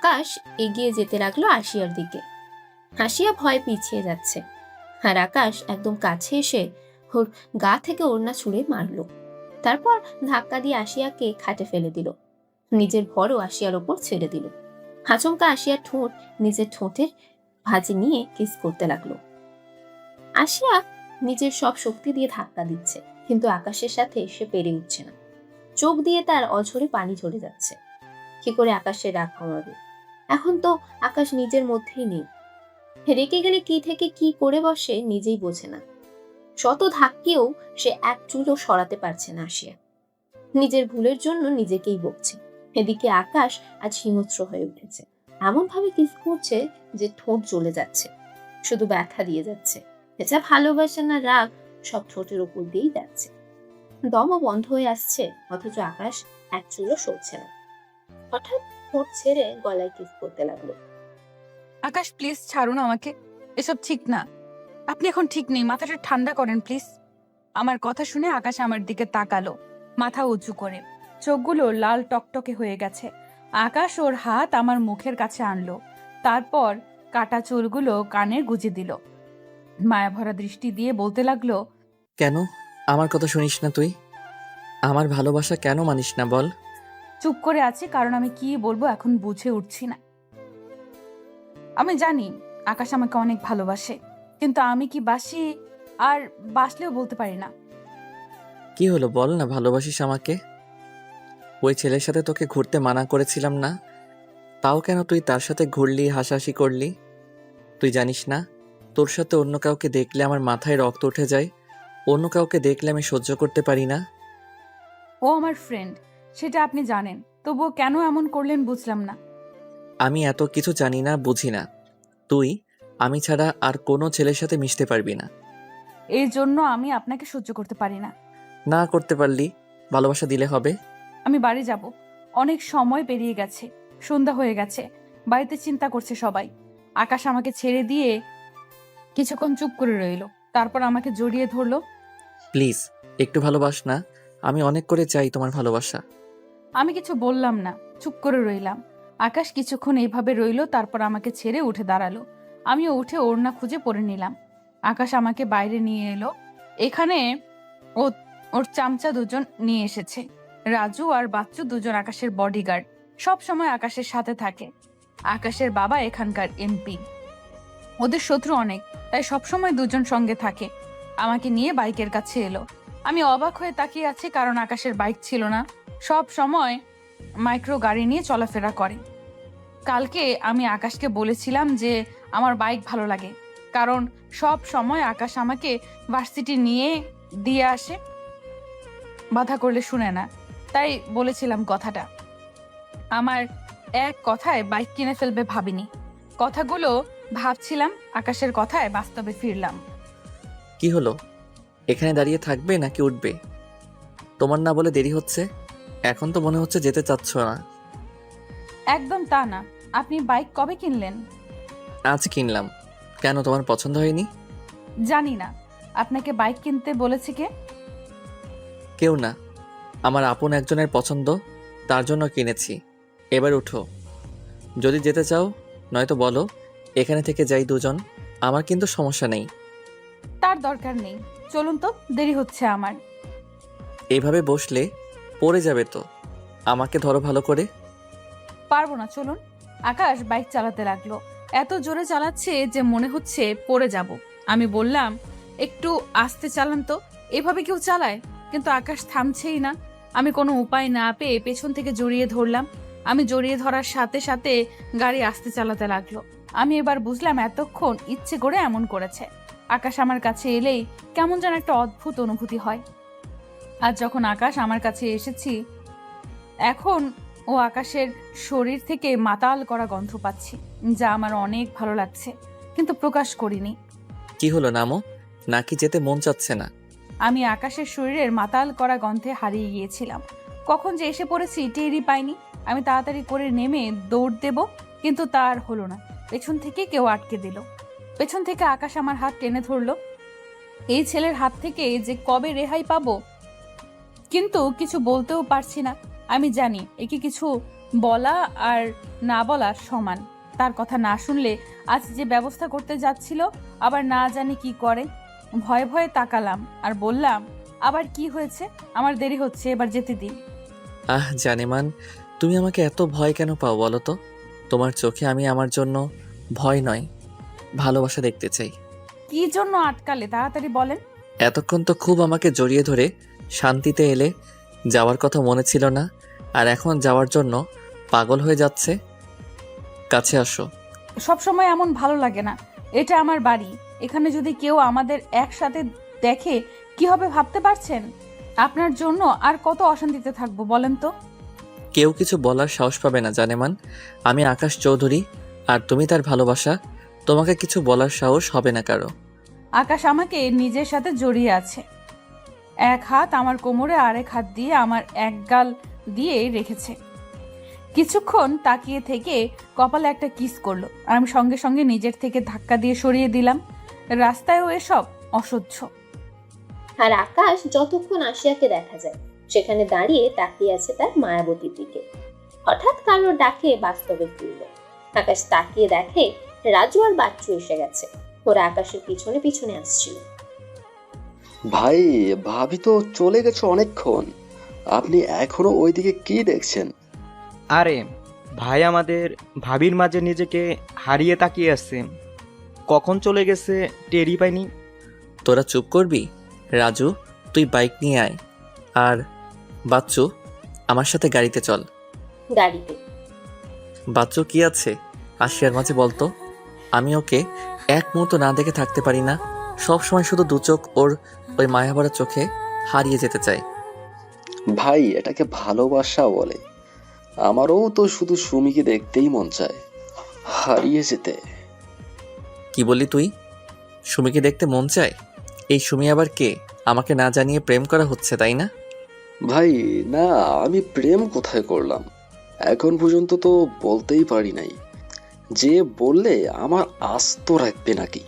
আকাশ এগিয়ে যেতে লাগলো আশিয়ার দিকে। আশিয়া ভয়ে পিছিয়ে যাচ্ছে, আর আকাশ একদম কাছে এসে ওর গা থেকে ওড়না ছুঁড়ে মারলো। তারপর ধাক্কা দিয়ে আশিয়াকে খাটে ফেলে দিল, নিজের ভরও আশিয়ার ওপর ছেড়ে দিল। আচমকা আশিয়ার ঠোঁট নিজের ঠোঁটের ভাঁজে নিয়ে কিস করতে লাগলো। আশিয়া নিজের সব শক্তি দিয়ে ধাক্কা দিচ্ছে, কিন্তু আকাশের সাথে সে পেরে উঠছে না। চোখ দিয়ে তার অঝরে পানি ঝরে যাচ্ছে। কি করে আকাশের রাগ কমাবে? এখন তো আকাশ নিজের মধ্যেই নেই। রেগে গেলে কি থেকে কি করে বসে নিজেই বোঝে না। শত ধাক্কিয়েও সে এক চুলও সরাতে পারছে না আশিয়া। নিজের ভুলের জন্য নিজেকেই বকছে। এদিকে আকাশ আজ হিংস্র হয়ে উঠেছে, এমন ভাবে কিস করছে যে ঠোঁট জ্বলে যাচ্ছে, শুধু ব্যথা দিয়ে যাচ্ছে। এটা ভালোবাসা না রাগ, সব ঠোঁটের উপর দিয়েই যাচ্ছে। দমও বন্ধ হয়ে আসছে, অথচ আকাশ এক চুলও সরছে না। হঠাৎ ঠোঁট ছেড়ে গলায় কিস করতে লাগলো। আকাশ প্লিজ ছাড়ুন আমাকে, এসব ঠিক না। আপনি এখন ঠিক নেই, মাথাটা ঠান্ডা করেন প্লিজ। আমার কথা শুনে আকাশ আমার দিকে তাকালো, মাথা উঁচু করে। চোখগুলো লাল টকটকে হয়ে গেছে। আকাশ ওর হাত আমার মুখের কাছে আনলো, তারপর কাটা চুলগুলো কানে গুজে দিল। মায়াভরা দৃষ্টি দিয়ে বলতে লাগলো, কেন আমার কথা শুনিস না তুই? আমার ভালোবাসা কেন মানিস না বল? চুপ করে আছি কারণ আমি কি বলবো এখন বুঝে উঠছি না। আমি জানি আকাশ আমাকে অনেক ভালোবাসে, কিন্তু আমি কি বাসি আর বাসলেও বলতে পারি না। কি হলো বল না, ভালোবাসিস আমাকে? ওই ছেলের সাথে তোকে ঘুরতে মানা করেছিলাম না? তাও কেন তুই তার সাথে ঘুরলি, হাসাহাসি করলি? তুই জানিস না তোর সাথে অন্য কাউকে দেখলে আমার মাথায় রক্ত উঠে যায়? অন্য কাউকে দেখলে আমি সহ্য করতে পারি না। ও আমার ফ্রেন্ড, সেটা আপনি জানেন, তবুও কেন এমন করলেন বুঝলাম না। আমি এত কিছু জানি না, বুঝি না। তুই আমি ছাড়া আর কোনো ছেলের সাথে মিশতে পারবি না। এই জন্য আমি আপনাকে সহ্য করতে পারি না। না করতে পারলি ভালোবাসা দিলে হবে? আমি বাড়ি যাব, অনেক সময় পেরিয়ে গেছে, সন্ধ্যা হয়ে গেছে, বাড়িতে চিন্তা করছে সবাই। আকাশ আমাকে ছেড়ে দিয়ে কিছুক্ষণ চুপ করে রইল, তারপর আমাকে জড়িয়ে ধরলো। প্লিজ একটু ভালোবাস না, আমি অনেক করে চাই তোমার ভালোবাসা। আমি কিছু বললাম না, চুপ করে রইলাম। আকাশ কিছুক্ষণ এইভাবে রইল, তারপর আমাকে ছেড়ে উঠে দাঁড়ালো। আমিও উঠে ওড়না খুঁজে পরে নিলাম। আকাশ আমাকে বাইরে নিয়ে এলো। এখানে ও ওর চামচা দুজন নিয়ে এসেছে। রাজু আর বাচ্চু দুজন আকাশের বডিগার্ড, সব সময় আকাশের সাথে থাকে। আকাশের বাবা এখানকার এমপি। ওদের শত্রু অনেক, তাই সবসময় দুজন সঙ্গে থাকে। আমাকে নিয়ে বাইকের কাছে এলো। আমি অবাক হয়ে তাকিয়ে আছি, কারণ আকাশের বাইক ছিল না, সব সময় মাইক্রো গাড়ি নিয়ে চলাফেরা করে। কালকে আমি আকাশকে বলেছিলাম যে আমার বাইক ভালো লাগে, কারণ সব সময় আকাশ আমাকে ভার্সিটি নিয়ে দিয়ে আসে, বাধা করলে শুনে না, তাই বলেছিলাম কথাটা। আমার এক কথায় বাইক কিনে ফেলবে ভাবিনি। কথাগুলো ভাবছিলাম, আকাশের কথায় বাস্তবে ফিরলাম। কি হলো, এখানে দাঁড়িয়ে থাকবে নাকি উঠবে? তোমার না বলে দেরি হচ্ছে, এখন তো মনে হচ্ছে যেতে চাচ্ছ না। একদম তা না। আপনি বাইক কবে কিনলেন? আজ কিনলাম। কেন, তোমার পছন্দ হয়নি? জানি না। আপনাকে বাইক কিনতে বলেছে কে? কেউ না, আমার আপন একজনের পছন্দ, তার জন্য কিনেছি। এবার উঠো, যদি যেতে চাও, নয়তো বলো এখানে থেকে যাই দুজন, আমার কিন্তু সমস্যা নেই। তার দরকার নেই, চলুন তো, দেরি হচ্ছে আমার। এভাবে বসলে পড়ে যাবে তো, আমাকে ধরো ভালো করে। পারবো না, চলুন। আকাশ বাইক চালাতে লাগলো, এত জোরে চালাচ্ছে যে মনে হচ্ছে পড়ে যাব। আমি বললাম, একটু আস্তে চালান তো, এভাবে কেউ চালায়? কিন্তু আকাশ থামছেই না। আমি কোনো উপায় না পেয়ে পেছন থেকে জড়িয়ে ধরলাম। আমি জড়িয়ে ধরার সাথে সাথে গাড়ি আস্তে চালাতে লাগলো। আমি এবার বুঝলাম এতক্ষণ ইচ্ছে করে এমন করেছে। আকাশ আমার কাছে এলেই কেমন যেন একটা অদ্ভুত অনুভূতি হয়। আর যখন আকাশ আমার কাছে এসেছি, এখন ও আকাশের শরীর থেকে মাতাল করা গন্ধ পাচ্ছি, যা আমার অনেক ভালো লাগছে, কিন্তু প্রকাশ করিনি। কি হলো নামো, নাকি যেতে মন চাচ্ছে না? আমি আকাশের শরীরের মাতাল করা গন্ধে হারিয়ে গিয়েছিলাম। কখন যে এসে পড়েছি টেরই পাইনি। আমি তাড়াতাড়ি করে নেমে দৌড় দেব, কিন্তু তার হলো না। পেছন থেকে কেউ আটকে দিল। পেছন থেকে আকাশ আমার হাত টেনে ধরলো। এই ছেলের হাত থেকে যে কবে রেহাই পাবো, কিন্তু কিছু বলতেও পারছি না। আমি জানি একে কিছু বলা আর না বলা সমান। তার কথা না শুনলে আজ যে ব্যবস্থা করতে যাচ্ছিল আবার না জানি কি করে। ভয়ে ভয়ে তাকালাম আর বললাম, আবার কি হয়েছে? আমার দেরি হচ্ছে, এবার যেতে দিন। জানেমান, তুমি আমাকে এত ভয় কেন পাও বলো তো? তোমার চোখে আমি আমার জন্য ভয় নয়, ভালোবাসা দেখতে চাই। কি জন্য আটকালে তাড়াতাড়ি বলেন। এতক্ষণ তো খুব আমাকে জড়িয়ে ধরে শান্তিতে এলে, যাওয়ার কথা মনে ছিল না, আর এখন যাওয়ার জন্য পাগল হয়ে যাচ্ছে। কাছে আসো। সব সময় এমন ভালো লাগে না। এটা আমার বাড়ি। এখানে যদি কেউ আমাদের একসাথে দেখে কি হবে ভাবতে পারছেন? আপনার জন্য আর কত অশান্তিতে থাকবো বলেন তো? কেউ কিছু বলার সাহস পাবে না জানেমান। আমি আকাশ চৌধুরী, আর তুমি তার ভালোবাসা। তোমাকে কিছু বলার সাহস হবে না কারো। আকাশ আমাকে নিজের সাথে জড়িয়ে আছে। এক হাত আমার কোমরে, আরেক হাত দিয়ে আমার এক গাল দিয়ে রেখেছে। কিছুক্ষণ তাকিয়ে থেকে কপালে একটা কিস করলো। আমি সঙ্গে সঙ্গে নিজের থেকে ধাক্কা দিয়ে সরিয়ে দিলাম। রাস্তায়ও এসব অসহ্য। আর আকাশ যতক্ষণ আশিয়াকে দেখা যায় সেখানে দাঁড়িয়ে তাকিয়ে আছে তার মায়াবতীর দিকে। হঠাৎ কারোর ডাকে বাস্তবে ফিরল। আকাশ তাকিয়ে দেখে রাজু আর বাচ্চু এসে গেছে। ওরা আকাশের পিছনে পিছনে আসছিল। ভাই, ভাবি তো চলে গেছে অনেকক্ষণ। আপনি এখনো ওইদিকে কি দেখছেন? আরে ভাই আমাদের ভাবির মাঝে নিজেকে হারিয়ে তাকিয়ে আছে, কখন চলে গেছে টেরই পাইনি। তোরা চুপ করবি? রাজু, তুই বাইক নিয়ে আয়, আর বাচ্চু আমার সাথে গাড়িতে চল। গাড়িতে? বাচ্চু কি আছে আশিয়ার মাঝে বলতো? আমি ওকে এক মুহূর্ত না দেখে থাকতে পারি না। সব সময় শুধু দু চোখ ওর ওই মায়াভরা চোখে হারিয়ে যেতে চাই। ভাই, এটাকে ভালোবাসা বলে। আমারও তো শুধু সুমিকে দেখতেই মন চায়, হারিয়ে যেতে। কি বললি তুই? সুমিকে দেখতে মন চায়? এই সুমি আবার কে? আমাকে না জানিয়ে প্রেম করা হচ্ছে তাই না? ভাই না, আমি প্রেম কোথায় করলাম? এখন পর্যন্ত তো বলতেই পারি নাই। যে বললে আমার আস্ত রাখবে নাকি?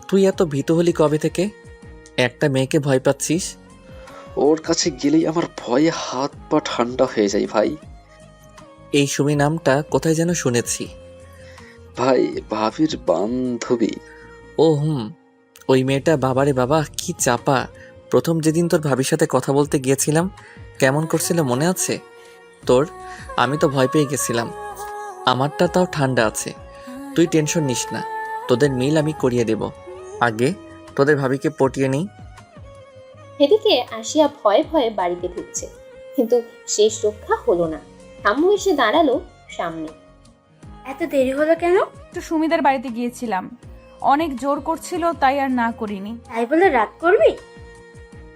তুই এত ভীতু হলি কবে থেকে? একটা মেয়েকে ভয় পাচ্ছিস? ওর কাছে গেলেই আমার ভয়ে হাত পা ঠান্ডা হয়ে যায় ভাই। এই সুমি নামটা কোথায় যেন শুনেছি। ভাই, ভাবির বান্ধবী। ও ওই মেয়েটা। বাবারে বাবা, কি চাপা! প্রথম যেদিন তোর ভাবির সাথে কথা বলতে গিয়েছিলাম কেমন করছিল মনে আছে তোর? আমি তো ভয় পেয়ে গেছিলাম। আমারটা তাও ঠান্ডা আছে। তুই টেনশন নিস না, তোদের মিল আমি করিয়ে দেব। আগে তোদের ভাবিকে পটিয়ে নিই। এদিকে আশিয়া ভয়ে ভয়ে বাড়িতে ঢুকছে, কিন্তু শেষ রক্ষা হলো না। আম্মু এসে দাঁড়ালো সামনে। এত দেরি হলো কেন? একটু সুমিদের বাড়িতে গিয়েছিলাম, অনেক জোর করছিল তাই আর না করিনি। তাই বলে রাগ করবি?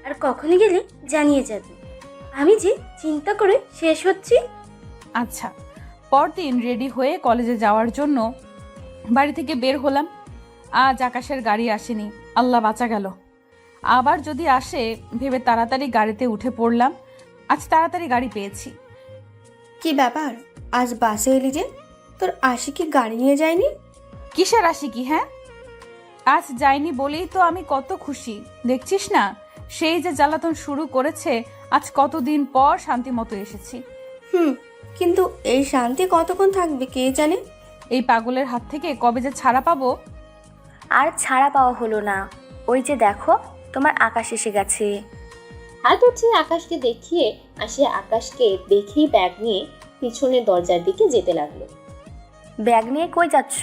আর কখনই গেলে জানিয়ে যাবি। আমি যে চিন্তা করে শেষ হচ্ছি। আচ্ছা। পরদিন রেডি হয়ে কলেজে যাওয়ার জন্য বাড়ি থেকে বের হলাম। আজ আকাশের গাড়ি আসেনি, আল্লাহ বাঁচা গেল। আবার যদি আসে ভেবে তাড়াতাড়ি গাড়িতে উঠে পড়লাম। আজ তাড়াতাড়ি গাড়ি পেয়েছি। কি ব্যাপার, আজ বাসে এলি যে? তোর আশিকি গাড়ি নিয়ে যায়নি? কিসের আশিকি? হ্যাঁ, আজ যাইনি বলেই তো আমি কত খুশি। দেখছিস না, সেই যে জ্বালাতন শুরু করেছে, আজ কতদিন পর শান্তি মতো এসেছি। কিন্তু এই শান্তি কতক্ষণ থাকবে কে জানে। এই পাগলের হাত থেকে কবে যে ছাড়া পাবো। আর ছাড়া পাওয়া হলো না। ওই যে দেখো, তোমার আকাশ এসে গেছে। হাত উঠিয়ে আকাশকে দেখিয়ে আশিয়া আকাশকে দেখেই ব্যাগ নিয়ে পিছনের দরজার দিকে যেতে লাগলো। ব্যাগ নিয়ে কই যাচ্ছ?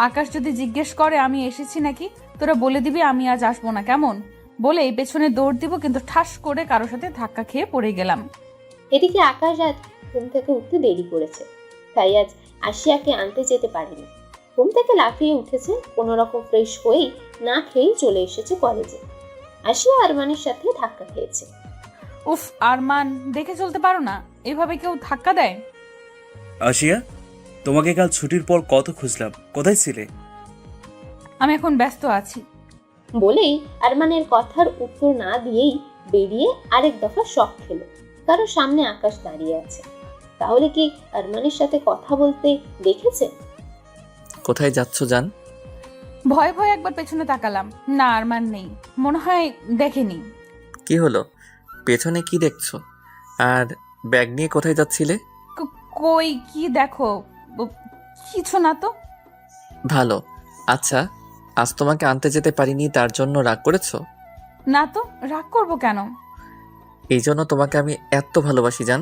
আকাশ যদি জিজ্ঞেস করে আমি এসেছি নাকি, তোরা বলে দিবি আমি আজ আসবো না, কেমন? বলেই পেছনে দৌড় দিব, কিন্তু ঠাস করে কারোর সাথে ধাক্কা খেয়ে পড়ে গেলাম। এদিকে আকাশ আজ ঘুম থেকে উঠতে দেরি করেছে, তাই আজ আশিয়াকে আনতে যেতে পারেনি। ঘুম থেকে লাফিয়ে উঠেছে, কোনো রকম ফ্রেশ হয়েই না খেয়েই চলে এসেছে কলেজে। আশিয়া আরমানের সাথে ধাক্কা খেয়েছে। উফ আরমান, দেখে চলতে পারো না? এভাবে কেউ ধাক্কা দেয়? আশিয়া, তোমাকে কাল ছুটির পর কত খুঁজলাম, কোথায় ছিলে? আমি এখন ব্যস্ত আছি। বলেই আরমানের কথার উত্তর না দিয়েই বেরিয়ে আরেক দফা শক খেলো, কারণ সামনে আকাশ দাঁড়িয়ে আছে। তাহলে কি আরমানের সাথে কথা বলতে দেখেছে? কোথায় যাচ্ছ জান? ভয় ভয় একবার পেছনে তাকালাম, না আরমান নেই, মনে হয় দেখেনি। কি হলো? পেছনে কি দেখছো? আর ব্যাগ নিয়ে কোথায় যাচ্ছিলে? কই কি দেখো? কিছু না তো। ভালো। আচ্ছা, আজ তোমাকে আনতে যেতে পারিনি তার জন্য রাগ করেছো? না তো, রাগ করব কেন? এই জন্য তোমাকে আমি এত ভালোবাসি জান।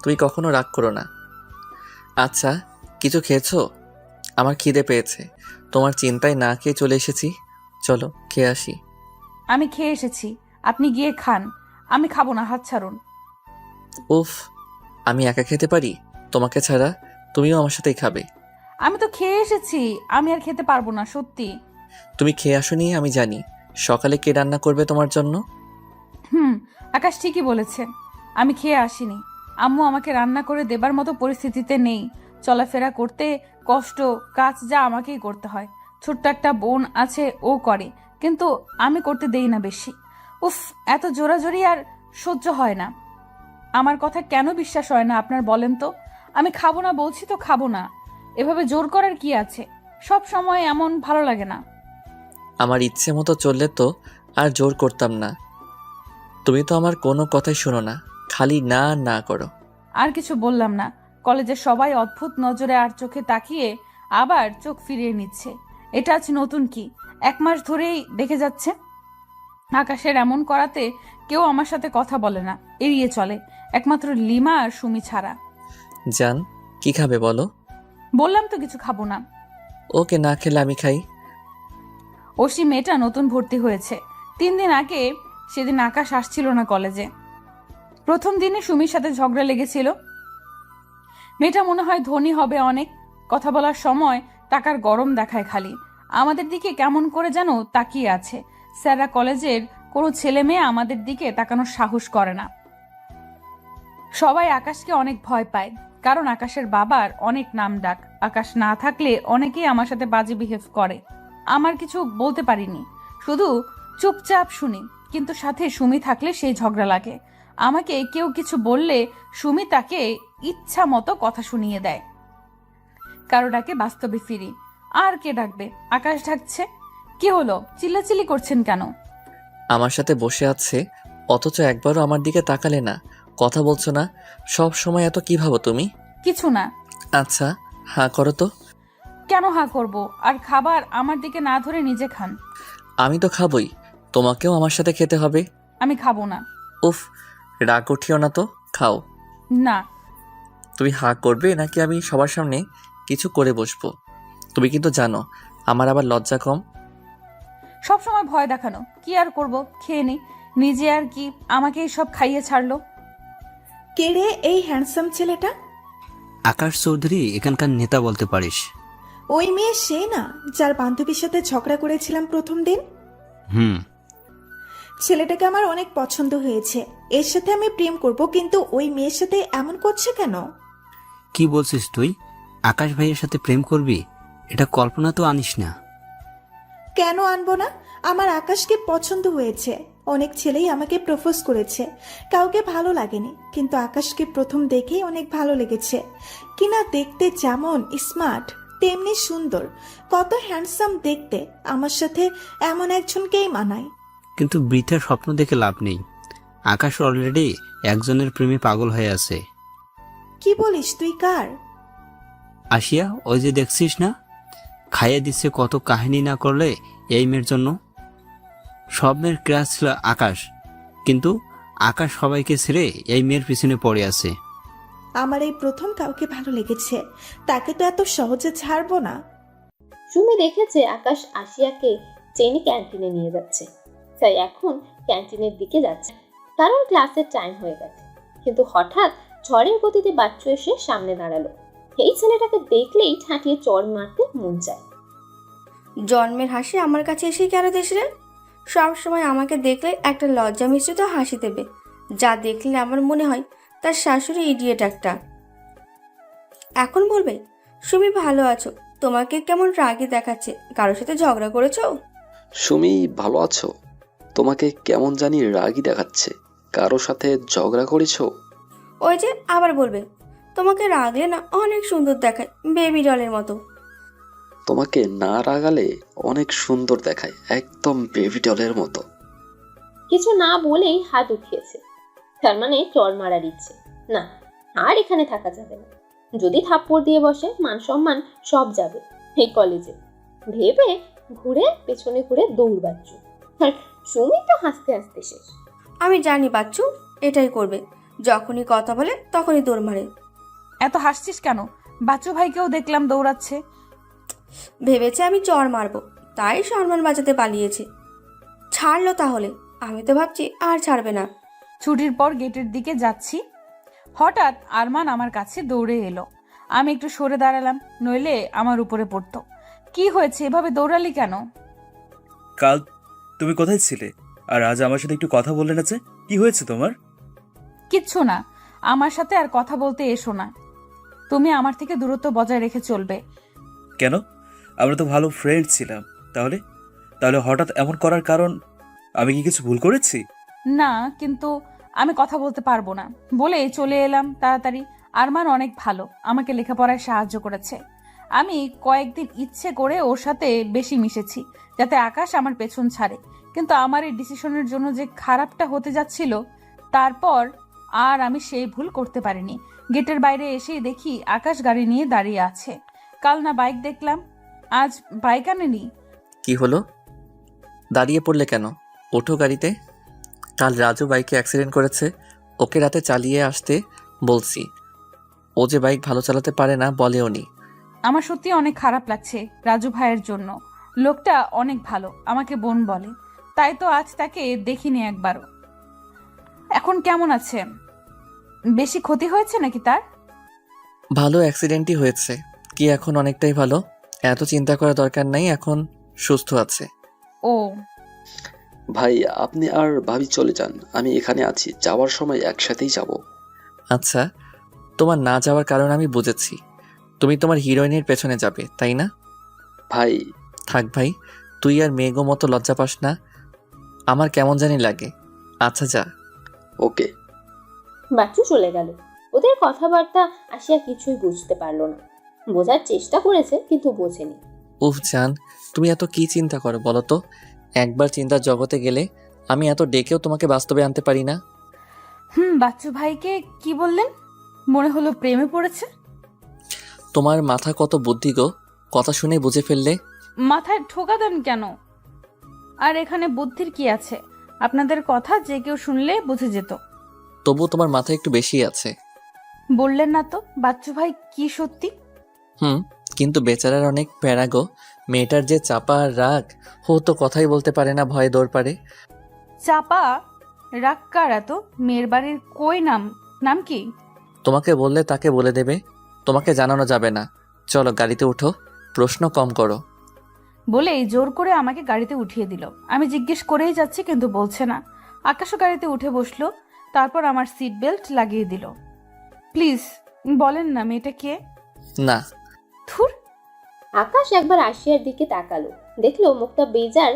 তুই কখনো রাগ করো না। আচ্ছা, কিছু খেয়েছো? আমার খিদে পেয়েছে। তোমার চিন্তায় না খেয়ে চলে এসেছি। চলো খেয়ে আসি। আমি খেয়ে এসেছি, আপনি গিয়ে খান। আমি খাবো না, হাত ছাড়ুন। উফ, আমি একা খেতে পারি তোমাকে ছাড়া? তুমিও আমার সাথেই খাবে। আমি তো খেয়ে এসেছি, আমি আর খেতে পারবো না, সত্যি। তুমি খেয়ে আসোনি আমি জানি। সকালে কে রান্না করবে তোমার জন্য? আকাশ ঠিকই বলেছে, আমি খেয়ে আসিনি। আম্মু আমাকে রান্না করে দেবার মতো পরিস্থিতিতে নেই। চলাফেরা করতে কষ্ট, কাজ যা আমাকেই করতে হয়। ছোট্ট একটা বোন আছে, ও করে, কিন্তু আমি করতে দেই না বেশি। উফ, এত জোরাজোরি আর সহ্য হয় না। আমার কথা কেন বিশ্বাস হয় না আপনার বলেন তো? আমি খাবো না বলছি তো খাবো না। এভাবে জোর করার কি আছে? সব সময় এমন ভালো লাগে না। আমার ইচ্ছে মতো চললে তো আর জোর করতাম না। তুমি তো আমার কোনো কথাই শোনো না, খালি না না করো। আর কিছু বললাম না। কলেজের সবাই অদ্ভুত নজরে আর চোখে তাকিয়ে আবার চোখ ফিরিয়ে নিচ্ছে। এটা আজ নতুন কি? 1 মাস ধরেই দেখে যাচ্ছে। আকাশের এমন করাতে কেউ আমার সাথে কথা বলে না, এড়িয়ে চলে, একমাত্র লিমা আর সুমি ছাড়া। জান, কি খাবে বলো? বললাম তো কিছু খাবো না। ওকে, না খেলে আমি খাই। অসি মেয়েটা নতুন ভর্তি হয়েছে। 3 দিন আগে সেদিন আকাশ আসছিল না কলেজে। প্রথম দিনে সুমির সাথে ঝগড়া লেগেছিল। মেয়েটা মনে হয় ধনী হবে অনেক। কথা বলার সময় টাকার গরম দেখায় খালি। আমাদের দিকে কেমন করে যেন তাকিয়ে আছে। স্যাররা কলেজের কোনো ছেলে মেয়ে আমাদের দিকে তাকানোর সাহস করে না। সবাই আকাশকে অনেক ভয় পায়, কারণ আকাশের বাবার অনেক নাম ডাক। আকাশ না থাকলে অনেকেই আমার সাথে বাজে বিহেভ করে। আমার কিছু বলতে পারিনি, শুধু চুপচাপ শুনি। কিন্তু সাথে সুমি থাকলে সেই ঝগড়া লাগে। আমাকে কেউ কিছু বললে সুমি তাকে ইচ্ছা মতো কথা শুনিয়ে দেয়। কারো ডাকে বাস্তবে ফিরি। আর কে ডাকবে? আকাশ ডাকছে। কি হলো, চিল্লাচিল্লি করছেন কেন? আমার সাথে বসে আছে, অথচ একবারও আমার দিকে তাকালে না, কথা বলছো না। সব সময় এত কি ভাবো তুমি? কিছু না। আচ্ছা, হ্যাঁ করো তো। কেন হা করব? আর খাবার আমার দিকে না ধরে নিজে খান। আমি তো খাবই, তোমাকেও আমার সাথে খেতে হবে। আমি খাবো না। উফ, রাগ উঠিও না তো, খাও। না। তুমি হা করবে নাকি আমি সবার সামনে কিছু করে বসবো? তুমি কিন্তু জানো আমার আবার লজ্জা কম। সব সময় ভয় দেখানো, কি আর করব, খেয়ে নি। নিজে আর কি আমাকেই সব খাইয়ে ছাড়লো। কে রে এই হ্যান্ডসাম ছেলেটা? আকাশ চৌধুরী এখানকার নেতা বলতে পারিস। ওই মেয়ে সে না, যার বান্ধবীর সাথে ঝগড়া করেছিলাম প্রথম দিন? হুম। ছেলেটাকে আমার অনেক পছন্দ হয়েছে, এর সাথে আমি প্রেম করব, কিন্তু ওই মেয়ের সাথে এমন করছে কেন? কি বলছিস তুই? আকাশ ভাইয়ের সাথে প্রেম করবি? এটা কল্পনা তো আনিস না। কেন আনবো না? আমার আকাশকে পছন্দ হয়েছে। অনেক ছেলেই আমাকে প্রপোজ করেছে, কাউকে ভালো লাগেনি, কিন্তু আকাশকে প্রথম দেখেই অনেক ভালো লেগেছে। কিনা দেখতে যেমন স্মার্ট তেমনি সুন্দর, কত হ্যান্ডসাম দেখতে। আমার সাথে এমন একজনকেই মানায়। কিন্তু বৃথা স্বপ্ন দেখে লাভ নেই। আকাশ অলরেডি একজনের প্রেমে পাগল হয়ে আছে। কি বলিস তুই? কার? আসিয়া, ওই যে দেখছিস না, খাইয়ে দিচ্ছে। কত কাহিনী না করলে এই মেয়ের জন্য। সব মেয়ের ক্রাশ ছিল আকাশ, কিন্তু আকাশ সবাইকে ছেড়ে এই মেয়ের পিছনে পড়ে আছে। আমার এই প্রথম কাউকে ভালো লেগেছে, তাকে তো এত সহজে ছাড়বো না। সুমি দেখেছে আকাশ আসিয়াকে চেনে ক্যান্টিনে নিয়ে যাচ্ছে, তাই এখন ক্যান্টিনের দিকে যাচ্ছে, কারণ ক্লাসের টাইম হয়ে গেছে। কিন্তু হঠাৎ ঝড়ের গতিতে বাচ্চু এসে সামনে দাঁড়ালো। এই ছেলেটাকে দেখলেই ঠাঁটিয়ে চড় মারতে মন চায়। জন্মের হাসি আমার কাছে এসে কেন দেশ রে? সবসময় আমাকে দেখলে একটা লজ্জা মিশ্রিত হাসি দেবে, যা দেখলে আমার মনে হয় তার শাশুড়ি ইডিয়েট একটা। এখন বলবে সুমি ভালো আছো, তোমাকে কেমন রাগী দেখাচ্ছে, কারোর সাথে ঝগড়া করেছো? সুমি ভালো আছো? তোমাকে কেমন জানি রাগী দেখাচ্ছে, কারো সাথে ঝগড়া করেছো? ওই যে আবার বলবে তোমাকে রাগলে না অনেক সুন্দর দেখায়, বেবি ডলের মতো। তোমাকে না রাগালে অনেক সুন্দর দেখায়, একদম বেবি ডলের মতো। কিছু না বলেই হাত উঠিয়েছে, তার মানে চড় মারার ইচ্ছে। না, আর এখানে থাকা যাবে না। যদি থাপ্পড় দিয়ে বসে মান সম্মান সব যাবে এই কলেজে ভেবে ঘুরে পেছনে ঘুরে দৌড় বাচ্চু। আর সুমি তো হাসতে হাসতে শেষ। আমি জানি বাচ্চু এটাই করবে, যখনই কথা বলে তখনই দৌড় মারে। এত হাসছিস কেন? বাচ্চু ভাইকেও দেখলাম দৌড়াচ্ছে। ভেবেছে আমি চড় মারবো, তাই সম্মান বাঁচাতে পালিয়েছে। ছাড়লো তাহলে, আমি তো ভাবছি আর ছাড়বে না। ছুটির পর গেটের দিকে যাচ্ছি, হঠাৎ আরমান আমার কাছে দৌড়ে এলো। আমি একটু সরে দাঁড়ালাম, নইলে আমার উপরে পড়তো। কি হয়েছে, এভাবে দৌড়ালি কেন? কাল তুমি কোথায় ছিলে? আর আজ আমার সাথে একটু কথা বললে না যে? কি হয়েছে তোমার? কিচ্ছু না, আমার সাথে আর কথা বলতে এসো না। তুমি আমার থেকে দূরত্ব বজায় রেখে চলবে। কেন? আমরা তো ভালো ফ্রেন্ড ছিলাম। তাহলে তাহলে হঠাৎ এমন করার কারণ? আমি কি কিছু ভুল করেছি? না, কিন্তু আমি কথা বলতে পারবো না বলে চলে এলাম তাড়াতাড়ি। আরমান অনেক ভালো, আমাকে লেখাপড়ায় সাহায্য করেছে। আমি কয়েকদিন ইচ্ছে করে ওর সাথে বেশি মিশেছি, যাতে আকাশ আমার পেছন ছাড়ে। কিন্তু আমার এই ডিসিশনের জন্য যে খারাপটা হতে যাচ্ছিল, তারপর আর আমি সেই ভুল করতে পারিনি। গেটের বাইরে এসেই দেখি আকাশ গাড়ি নিয়ে দাঁড়িয়ে আছে। কাল না বাইক দেখলাম, আজ বাইক আনেনি। কি হলো? দাঁড়িয়ে পড়লে কেন? ওঠো গাড়িতে। কাল রাজু বাইকে অ্যাক্সিডেন্ট করেছে, ওকে রাতে চালিয়ে আসতে বলছি। ও যে বাইক ভালো চালাতে পারে না বলেও নি। আমার সত্যি অনেক খারাপ লাগছে রাজু ভাইয়ের জন্য। লোকটা অনেক ভালো, আমাকে বোন বলে, তাই তো আজ তাকে দেখিনি একবারও। এখন কেমন আছে? বেশি ক্ষতি হয়েছে নাকি তার? ভালো অ্যাক্সিডেন্টই হয়েছে। কি এখন অনেকটাই ভালো, এত চিন্তা করার দরকার নাই, এখন সুস্থ আছে। ও ভাই আপনি আর ভাবি চলে যান, আমি এখানে আছি, যাওয়ার সময় একসাথেই যাব। আচ্ছা, তোমার না যাওয়ার কারণ আমি বুঝেছি। তুমি তোমার হিরোইনের পেছনে যাবে, তাই না? ভাই থাক ভাই, তুই আর মেঘো মতো লজ্জা পাস না, আমার কেমন জানি লাগে। আচ্ছা যা। ওকে। বাচ্চু চলে গেল। ওদের কথাবার্তা আসিয়া কিছুই বুঝতে পারলো না। বোঝার চেষ্টা করেছে কিন্তু বোঝেনি। উফ জান, তুমি এত কি চিন্তা করো বলো তো? একবার চিন্তার জগতে গেলে আমি এত ডেকেও তোমাকে বাস্তবে আনতে পারি না। বাচ্চু ভাইকে কি বললেন? মনে হলো প্রেমে পড়েছে। তোমার মাথা কত বুদ্ধি গো, কথা শুনে বুঝে ফেললে। মাথায় ঠোকা দেন কেন? আর এখানে বুদ্ধির কি আছে? আপনাদের কথা যে কেউ শুনলে বুঝে যেত। তবু তোমার মাথা একটু বেশি আছে। বললেন না তো বাচ্চু ভাই কি সত্যি? কিন্তু বেচারার অনেক প্যারা গো। মেয়েটার যে চাপা আর রাগ, ও তো কথাই বলতে পারে না, ভয়ে দৌড় পারে। চাপা রাগ কার এত? মেয়ের বাড়ির কই নাম কি? তোমাকে বললে তাকে বলে দেবে, তোমাকে জানানো যাবে না। চলো গাড়িতে উঠো, প্রশ্ন কম করো। বলেই জোর করে আমাকে গাড়িতে উঠিয়ে দিল। আমি জিজ্ঞেস করেই যাচ্ছি কিন্তু বলছে না। আকাশও গাড়িতে উঠে বসলো, তারপর আমার সিট বেল্ট লাগিয়ে দিল। প্লিজ বলেন না মেয়েটা কে? না। থুর। আকাশ একবার আশিয়ার দিকে তাকালো, দেখলো মুখটা বেজার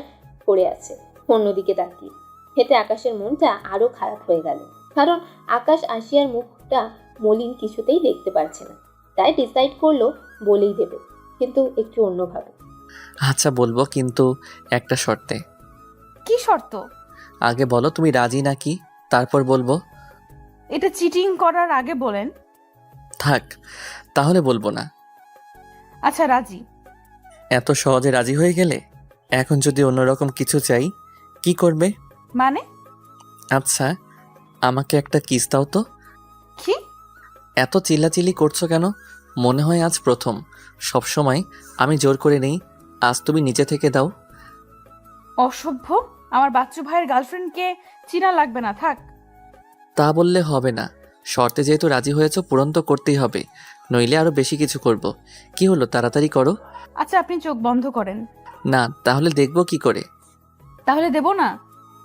পড়ে আছে অন্যদিকে তাকিয়ে। এতে আকাশের মনটা আরো খারাপ হয়ে গেল, কারণ আকাশ আশিয়ার মুখটা মলিন কিছুতেই দেখতে পারছে না। তাই ডিসাইড করলো বলেই দেবে, কিন্তু একটু অন্যভাবে। আচ্ছা বলবো, কিন্তু একটা শর্তে। কি শর্ত? আগে বলো তুমি রাজি নাকি, তারপর বলবো। এটা চিটিং করার আগে বলেন। থাক, তাহলে বলবো না। আচ্ছা রাজি। এত সহজে রাজি হয়ে গেলে? এখন যদি অন্যরকম কিছু চাই, কি করবে? মানে? আচ্ছা, আমাকে একটা কিস দাও তো। কি? এত চিল্লাচিল্লি করছো কেন? মনে হয় আজ প্রথম? সব সময় আমি জোর করে নেই, আজ তুমি নিচে থেকে দাও। অসভ্য! আমার বাচ্চু ভাইয়ের গার্লফ্রেন্ডকে চিনা লাগবে না, থাক। তা বললে হবে না, শর্তে যেহেতু রাজি হয়েছো পূরণ তো করতেই হবে, নইলে আরো বেশি কিছু করব। কি হলো, তাড়াতাড়ি করো। আচ্ছা আপনি চোখ বন্ধ করেন। না, তাহলে দেখবো কি করে? তাহলে দেব না?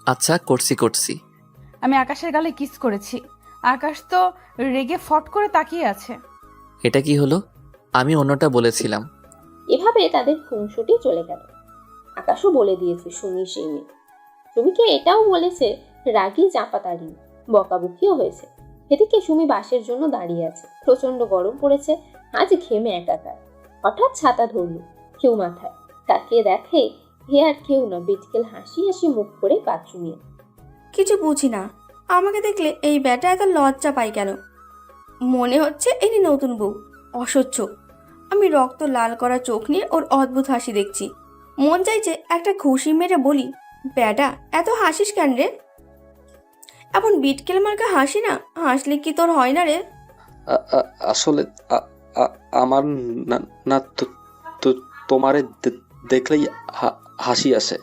আচ্ছা করছি। আমি আকাশের গালে কিস করেছি। আকাশ তো রেগে ফট করে তাকিয়ে আছে। এটা কি হলো? আমি অন্যটা বলেছিলাম। এভাবে তাদের খুনসুটি চলে গেল। আকাশও বলে দিয়েছে সুমি সেই মেয়ে। সুমিকে এটাও বলেছে রাগী চাপাতাড়ি, বকাবকিও হয়েছে। এদিকে সুমি বাসের জন্য দাঁড়িয়ে আছে, প্রচন্ড গরম পড়েছে, আজ ঘেমে একাকার। হঠাৎ ছাতা ধরলো কেউ মাথায়, তাকিয়ে দেখে হে আর কেউ না, বিটকেল হাসি হাসি মুখ করে বাচ্চু নিয়ে। কিছু বুঝি না, আমাকে দেখলে এই ব্যাটা এত লজ্জা পাই কেন? মনে হচ্ছে ইনি নতুন বউ, অসহ্য। আমি রক্ত লাল করা চোখ নিয়ে ওর অদ্ভুত হাসি দেখছি। মন চাইছে একটা ঘুষি মেরে বলি, ব্যাটা এত হাসিস কেন রে? এমন বিটকেল মার্কা হাসি না, হাসলে কি তোর হয় না রে? আসলে আমার না না তোমারে দেখলেই হাসি আসে।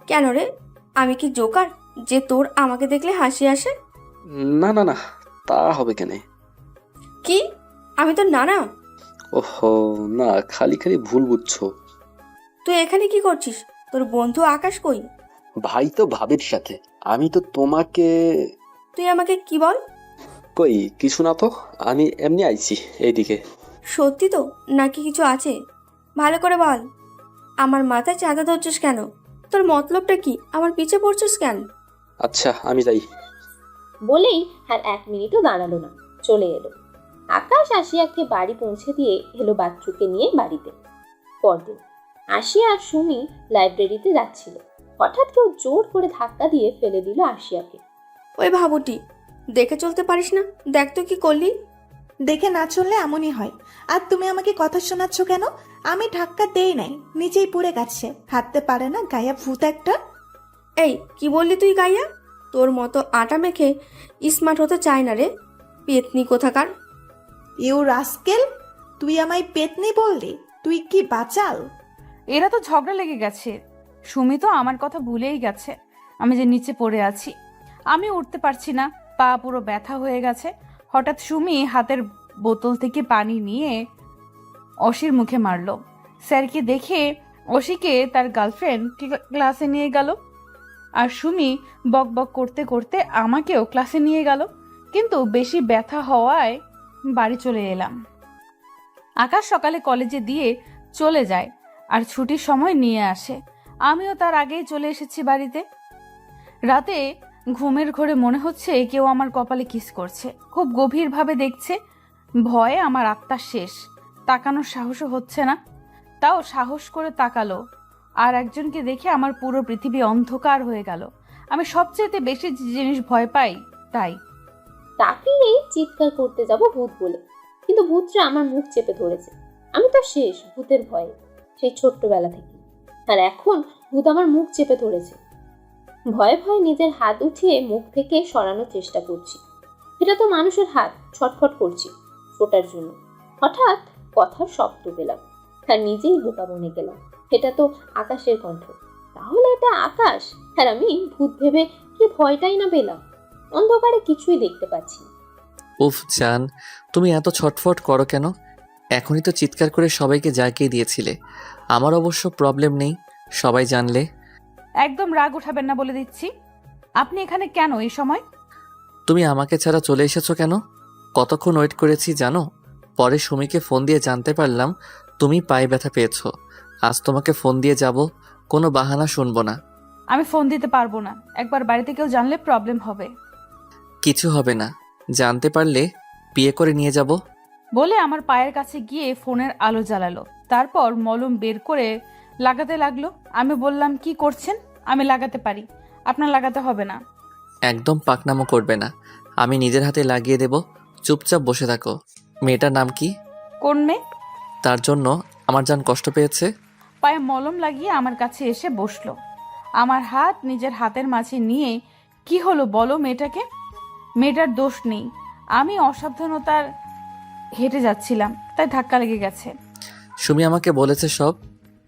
কেন রে, আমি কি জোকার যে তোর আমাকে দেখলে হাসি আসে? না না না, তা হবে কেন? কি আমি তো নানা? ওহো না, খালি খালি ভুল বুঝছো। তুই এখানে কি করছিস? তোর বন্ধু আকাশ কই? ভাই তো ভাবির সাথে, আমি তো তোমাকে। তুই আমাকে কি বল? কই কিছু না তো, আমি এমনি আইছি এইদিকে। সত্যি তো নাকি কিছু আছে? ভালো করে বল। আমার মাথায় চাঁদা ধরছিস কেন? তোর মতলবটা কি? আমার পিছে পড়ছিস কেন? আচ্ছা আমি যাই। বলেই আর 1 মিনিটও দাঁড়ালো না, চলে এলো। আকাশ আশিয়াকে বাড়ি পৌঁছে দিয়ে এলো বাচ্চুকে নিয়ে বাড়িতে। পরদিন আশিয়া আর সুমি লাইব্রেরিতে যাচ্ছিল। হঠাৎ কেউ জোর করে ধাক্কা দিয়ে ফেলে দিল আশিয়াকে। ওই ভাবুটি, দেখে চলতে পারিস না? দেখ তো কি করলি। দেখে না চললে এমনই হয়। আর তুমি আমাকে কথা শোনাচ্ছ কেন? আমি ধাক্কা দেই নাই, নিচেই পড়ে গেছে। হাঁটতে পারে না গায়া ভূত একটা। এই কি বললি তুই গাইয়া? তোর মতো আটা মেখে স্মার্ট হতে চায় না রে, পেতনি কোথাকার। ইউ রাস্কেল, তুই আমায় পেতনি বললি? তুই কি বাচাল? এরা তো ঝগড়া লেগে গেছে। সুমি তো আমার কথা ভুলেই গেছে আমি যে নিচে পড়ে আছি। আমি উঠতে পারছি না, পা পুরো ব্যথা হয়ে গেছে। হঠাৎ সুমি হাতের বোতল থেকে পানি নিয়ে অসির মুখে মারলো। স্যারকে দেখে অসিকে তার গার্লফ্রেন্ড ক্লাসে নিয়ে গেল, আর সুমি বক বক করতে করতে আমাকেও ক্লাসে নিয়ে গেল। কিন্তু বেশি ব্যথা হওয়ায় বাড়ি চলে এলাম। আকাশ সকালে কলেজে দিয়ে চলে যায় আর ছুটির সময় নিয়ে আসে। আমিও তার আগেই চলে এসেছি বাড়িতে। রাতে ঘুমের ঘোরে মনে হচ্ছে কেউ আমার কপালে কিস করছে, খুব গভীরভাবে দেখছে। ভয়ে আমার আত্মা শেষ, তাকানোর সাহসও হচ্ছে না। তাও সাহস করে তাকালো, আর একজনকে দেখে আমার পুরো পৃথিবী অন্ধকার হয়ে গেল। আমি সবচেয়ে বেশি যে জিনিস ভয় পাই তাই। তাকিয়ে চিৎকার করতে যাব ভূত বলে, কিন্তু ভূতটা আমার মুখ চেপে ধরেছে। আমি তো শেষ ভূতের ভয়ে, সেই ছোট্টবেলা থেকে। আর এখন ভূত আমার মুখ চেপে ধরেছে। ভয়ে ভয়ে নিজের হাত উঠিয়ে মুখ থেকে সরানোর চেষ্টা করছি। এটা তো মানুষের হাত, ছটফট করছি ফোটার জন্য। হঠাৎ কথার শব্দ পেলাম আর নিজেই বোকা বনে গেলাম। এটা তো আকাশের কণ্ঠ। তাহলে এটা আকাশ, আর আমি ভূত ভেবে কি ভয়টাই না পেলাম। অন্ধকারে কিছুই দেখতে পাচ্ছি না। উফ জান, তুমি এত ছটফট করো কেন? এখনই তো চিৎকার করে সবাইকে জাগিয়ে দিয়েছিলে। আমার অবশ্য প্রবলেম নেই, সবাই জানলে। একদম রাগ উঠাবেন না বলে দিচ্ছি। আপনি এখানে কেন এই সময়? তুমি আমাকে ছাড়া চলে এসেছো কেন? কতক্ষণ ওয়েট করেছি জানো? পরে সুমিকে ফোন দিয়ে জানতে পারলাম তুমি পায়ে ব্যথা পেয়েছো। আজ তোমাকে ফোন দিয়ে যাব, কোনো বাহানা শুনবো না। আমি ফোন দিতে পারবো না, একবার বাড়িতে কেউ জানলে প্রবলেম হবে। কিছু হবে না, জানতে পারলে বিয়ে করে নিয়ে যাব। বলে আমার পায়ের কাছে গিয়ে ফোনের আলো জ্বালালো, তারপর মলম বের করে লাগাতে লাগলো। আমি বললাম, কি করছেন? আমি লাগাতে পারি, আপনার লাগাতে হবে না। একদম পাকনামো করবে না, আমি নিজের হাতে লাগিয়ে দেব। চুপচাপ বসে থাকো। মেয়েটার নাম কি? কোন মেয়ে? তার জন্য আমার জান কষ্ট পেয়েছে। পায়ে মলম লাগিয়ে আমার কাছে এসে বসলো। আমার হাত নিজের হাতের মাঝে নিয়ে, কি হলো বলো মেয়েটাকে? মেয়েটার দোষ নেই, আমি অসাবধানতার হেঁটে যাচ্ছিলাম, তাই ধাক্কা লেগে গেছে। সুমি আমাকে বলেছে সব,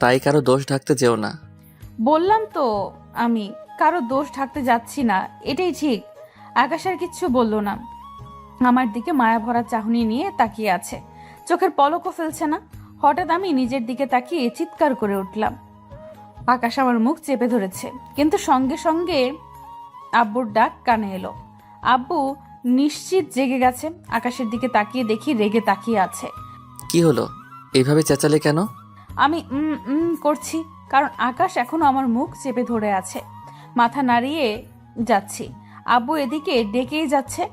তাই কারো দোষ ঢাকতে যেও না। বললাম তো আমি কারো দোষ ঢাকতে যাচ্ছি না, এটাই ঠিক। আকাশের কিচ্ছু বলল না, আমার দিকে মায়া ভরা চাহনি নিয়ে তাকিয়ে আছে, চোখের পলকও ফেলছে না। হঠাৎ আমি নিজের দিকে তাকিয়ে চিৎকার করে উঠলাম। আকাশ আমার মুখ চেপে ধরেছে, কিন্তু সঙ্গে সঙ্গে আব্বুর ডাক কানে এলো। আব্বু নিশ্চিত জেগে গেছে। আকাশের দিকে তাকিয়ে দেখি রেগে তাকিয়ে আছে। কি হলো, এইভাবে চেঁচালে কেন? আমি করছি কারণ আকাশ এখনো আমার মুখ চেপে ধরে আছে। মাথা নাড়িয়ে যাচ্ছি, আব্বু এদিকে ডেকেই যাচ্ছে।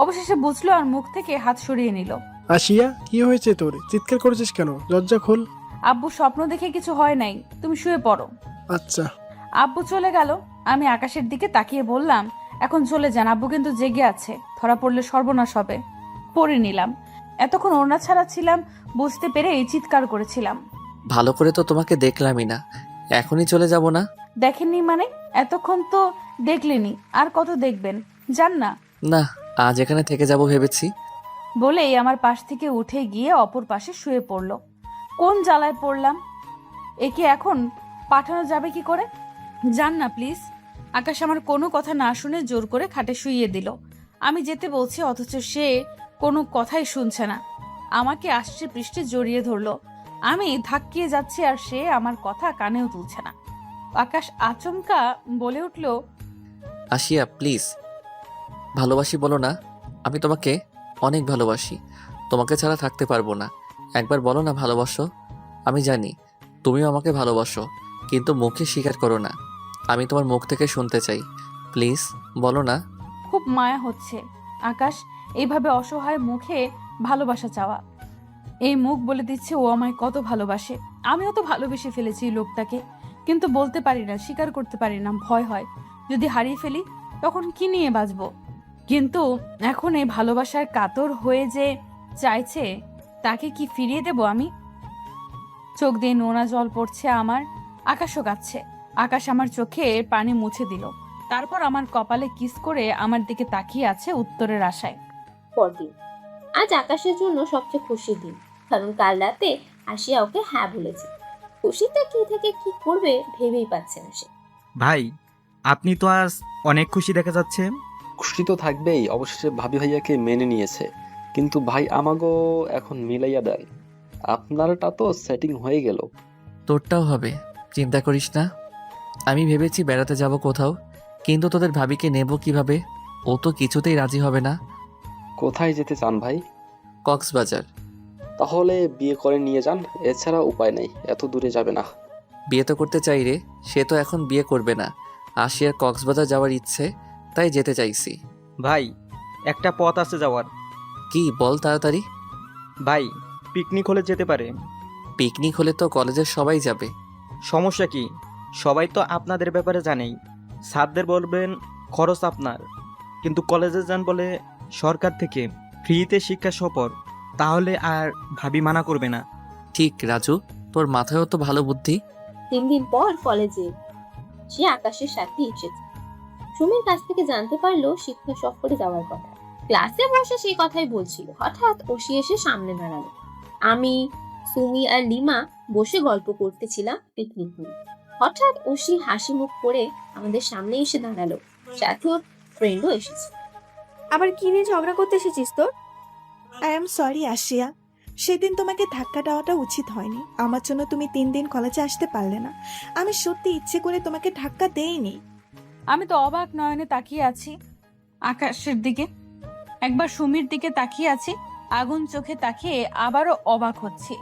অবশেষে বুঝলো আর মুখ থেকে হাত সরিয়ে নিল। আশিয়া, কি হয়েছে তোর? চিৎকার করেছিস কেন? দরজা খোল। আব্বু, স্বপ্ন দেখে কিছু হয় নাই, তুমি শুয়ে পড়ো। আচ্ছা। আব্বু চলে গেল। আমি আকাশের দিকে তাকিয়ে বললাম, এখন চলে যান, আব্বু কিন্তু জেগে আছে, ধরা পড়লে সর্বনাশ হবে। পড়ে নিলাম। এতক্ষণ ওড়না ছাড়া ছিলাম, বুঝতে পেরে এই চিৎকার করেছিলাম। ভালো করে তো তোমাকে দেখলামই না, এখনই চলে যাব না? দেখেননি মানে? এতক্ষণ তো দেখলেনি, আর কত দেখবেন? যান না। না, আজ এখানে থেকে যাব ভেবেছি। বলেই আমার পাশ থেকে উঠে গিয়ে অপর পাশে শুয়ে পড়ল। কোন জ্বালায় পড়লাম! একে এখন পাঠানো যাবে কি করে? যান না প্লিজ। আকাশ আমার কোনো কথা না শুনে জোর করে খাটে শুইয়ে দিল। আমি যেতে বলছি, অথচ সে কোনো কথাই শুনছে না। আমাকে আষ্টে পৃষ্ঠে জড়িয়ে ধরলো। আমি ধাক্কিয়ে যাচ্ছি আর সে আমার কথা কানেও তুলছে না। আকাশ আচমকা বলে উঠল, আশিয়া প্লিজ, ভালোবাসি বলো না। আমি তোমাকে অনেক ভালোবাসি, তোমাকে ছাড়া থাকতে পারবো না। একবার বলো না ভালোবাসো। আমি জানি তুমিও আমাকে ভালোবাসো, কিন্তু মুখে স্বীকার করো না। আমি তোমার মুখ থেকে শুনতে চাই, প্লিজ বলো না। খুব মায়া হচ্ছে আকাশ, এইভাবে অসহায় মুখে ভালোবাসা চাওয়া। এই মুখ বলে দিচ্ছে ও আমায় কত ভালোবাসে। আমিও তো ভালোবেসে ফেলেছি লোকটাকে, কিন্তু বলতে পারি না, স্বীকার করতে পারি না। ভয় হয় যদি হারিয়ে ফেলি তখন কি নিয়ে বাঁচবো। কিন্তু এখন এই ভালোবাসার কাতর হয়ে যে চাইছে, তাকে কি ফিরিয়ে দেব আমি? চোখ দিয়ে নোনা জল পড়ছে আমার। আকাশও কাঁদছে। আকাশ আমার চোখে পানি মুছে দিল, তারপর আমার কপালে কিস করে আমার দিকে তাকিয়ে আছে উত্তরের আশায়। পরদিন। আজ আকাশের জন্য সবচেয়ে খুশির দিন, কারণ কাল রাতে আশিয়া ওকে হ্যাঁ বলেছে। খুশিতে কি থেকে কি করবে ভেবেই পাচ্ছে না সে। ভাই, আপনি তো আজ অনেক খুশি দেখা যাচ্ছে। খুশি তো থাকবেই, অবশেষে ভাবি ভাইয়াকে মেনে নিয়েছে। কিন্তু ভাই আমাগো এখন মিলাইয়া দেন, আপনারটা তো সেটিং হয়ে গেল। তোরটাও হবে, চিন্তা করিস না। আমি ভেবেছি বেড়াতে যাব কোথাও, কিন্তু তোদের ভাবিকে নেব কিভাবে? ও তো কিছুতেই রাজি হবে না। কোথায় যেতে চান ভাই? কক্সবাজার। তাহলে বিয়ে করে নিয়ে যান, এছাড়া উপায় নেই, এত দূরে যাবে না। বিয়ে তো করতে চাই রে, সে তো এখন বিয়ে করবে না। আশিয়ার কক্সবাজার যাওয়ার ইচ্ছে, তাই যেতে চাইছি। ভাই, একটা পথ আছে যাওয়ার। কি বল তাড়াতাড়ি। ভাই, পিকনিক হলে যেতে পারে। পিকনিক হলে তো কলেজের সবাই যাবে। সমস্যা কি? সবাই তো আপনাদের ব্যাপারে জানেই। স্যারদের বলবেন খরচ আপনার, কিন্তু কলেজে যান বলে সরকার থেকে ফ্রিতে শিক্ষা সফর, তাহলে আর ভাবি মানা করবে না। ঠিক রাজু, তোর মাথায়ও তো ভালো বুদ্ধি। 3 দিন পর কলেজে সে আকাশের সাথে এসেছে। সুমির কাছ থেকে জানতে পারলো শিক্ষা সফরে যাওয়ার কথা। ক্লাসে বসে সেই কথাই বলছিল, হঠাৎ ওসি এসে সামনে দাঁড়ালো। আমি, সুমি আর লিমা বসে গল্প করতেছিলাম পিকনিক নিয়ে। হঠাৎ ওসি হাসি মুখ করে আমাদের সামনে এসে দাঁড়ালো, সাথে ওর ফ্রেন্ডও এসেছে। আবার কি নিয়ে ঝগড়া করতে এসেছিস তোর? আই এম সরি আশিয়া, সেদিন তোমাকে ধাক্কা দেওয়াটা উচিত হয়নি। আমার জন্য তুমি 3 দিন কলেজে আসতে পারলে না। আমি সত্যি ইচ্ছে করে তোমাকে ধাক্কা দেইনি। আমি তো অবাক নয়নে তাকিয়ে আছি আকাশের দিকে, একবার সুমির দিকে তাকিয়ে আছি, আগুন চোখে তাকিয়ে আবারও অবাক হচ্ছি।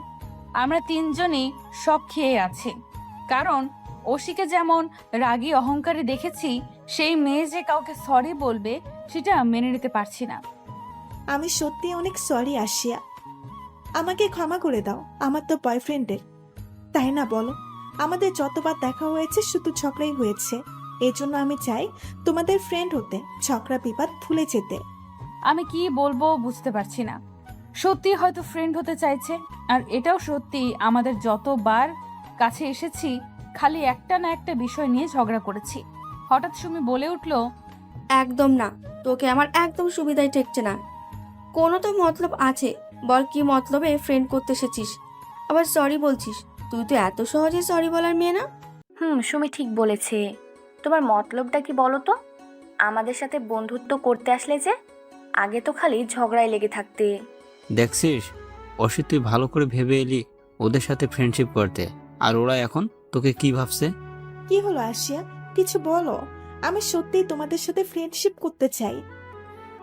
আমরা তিনজনই শক খেয়ে আছি, কারণ ওশিকে যেমন রাগী অহংকারে দেখেছি, সেই মেয়ে যে কাউকে সরি বলবে সেটা মেনে নিতে পারছি না। আমি সত্যি অনেক সরি আশিয়া, আমাকে ক্ষমা করে দাও। আমার তো বয়ফ্রেন্ডের, তাই না বলো? আমাদের যতবার দেখা হয়েছে শুধু ঝগড়াই হয়েছে। এই জন্য আমি চাই তোমাদের ফ্রেন্ড হতে, ঝগড়া বিবাদ ভুলে যেতে। আমি কি বলবো বুঝতে পারছি না। সত্যি হয়তো ফ্রেন্ড হতে চাইছে, আর এটাও সত্যি আমাদের যতবার কাছে এসেছি খালি একটা না একটা বিষয় নিয়ে ঝগড়া করেছি। হঠাৎ সুমি বলে উঠল, একদম না, তোকে আমার একদম সুবিধাই ঠেকছে না। কোনো তো মতলব আছে, বল কি মতলবে ফ্রেন্ড করতে এসেছিস, আবার সরি বলছিস? তুই তো এত সহজে সরি বলার মেয়ে না। সুমি ঠিক বলেছে। তোমার মতলবটা কি বলো তো? আমাদের সাথে বন্ধুত্ব করতে আসলে যে আগে তো খালি ঝগড়ায় লেগে থাকতে। দেখছিস, অসি তুই ভালো করে ভেবে এলি ওদের সাথে ফ্রেন্ডশিপ করতে, আর ওরা এখন তোকে কি ভাবছে? কি হলো আশিয়া, কিছু বলো। আমি সত্যিই তোমাদের সাথে ফ্রেন্ডশিপ করতে চাই।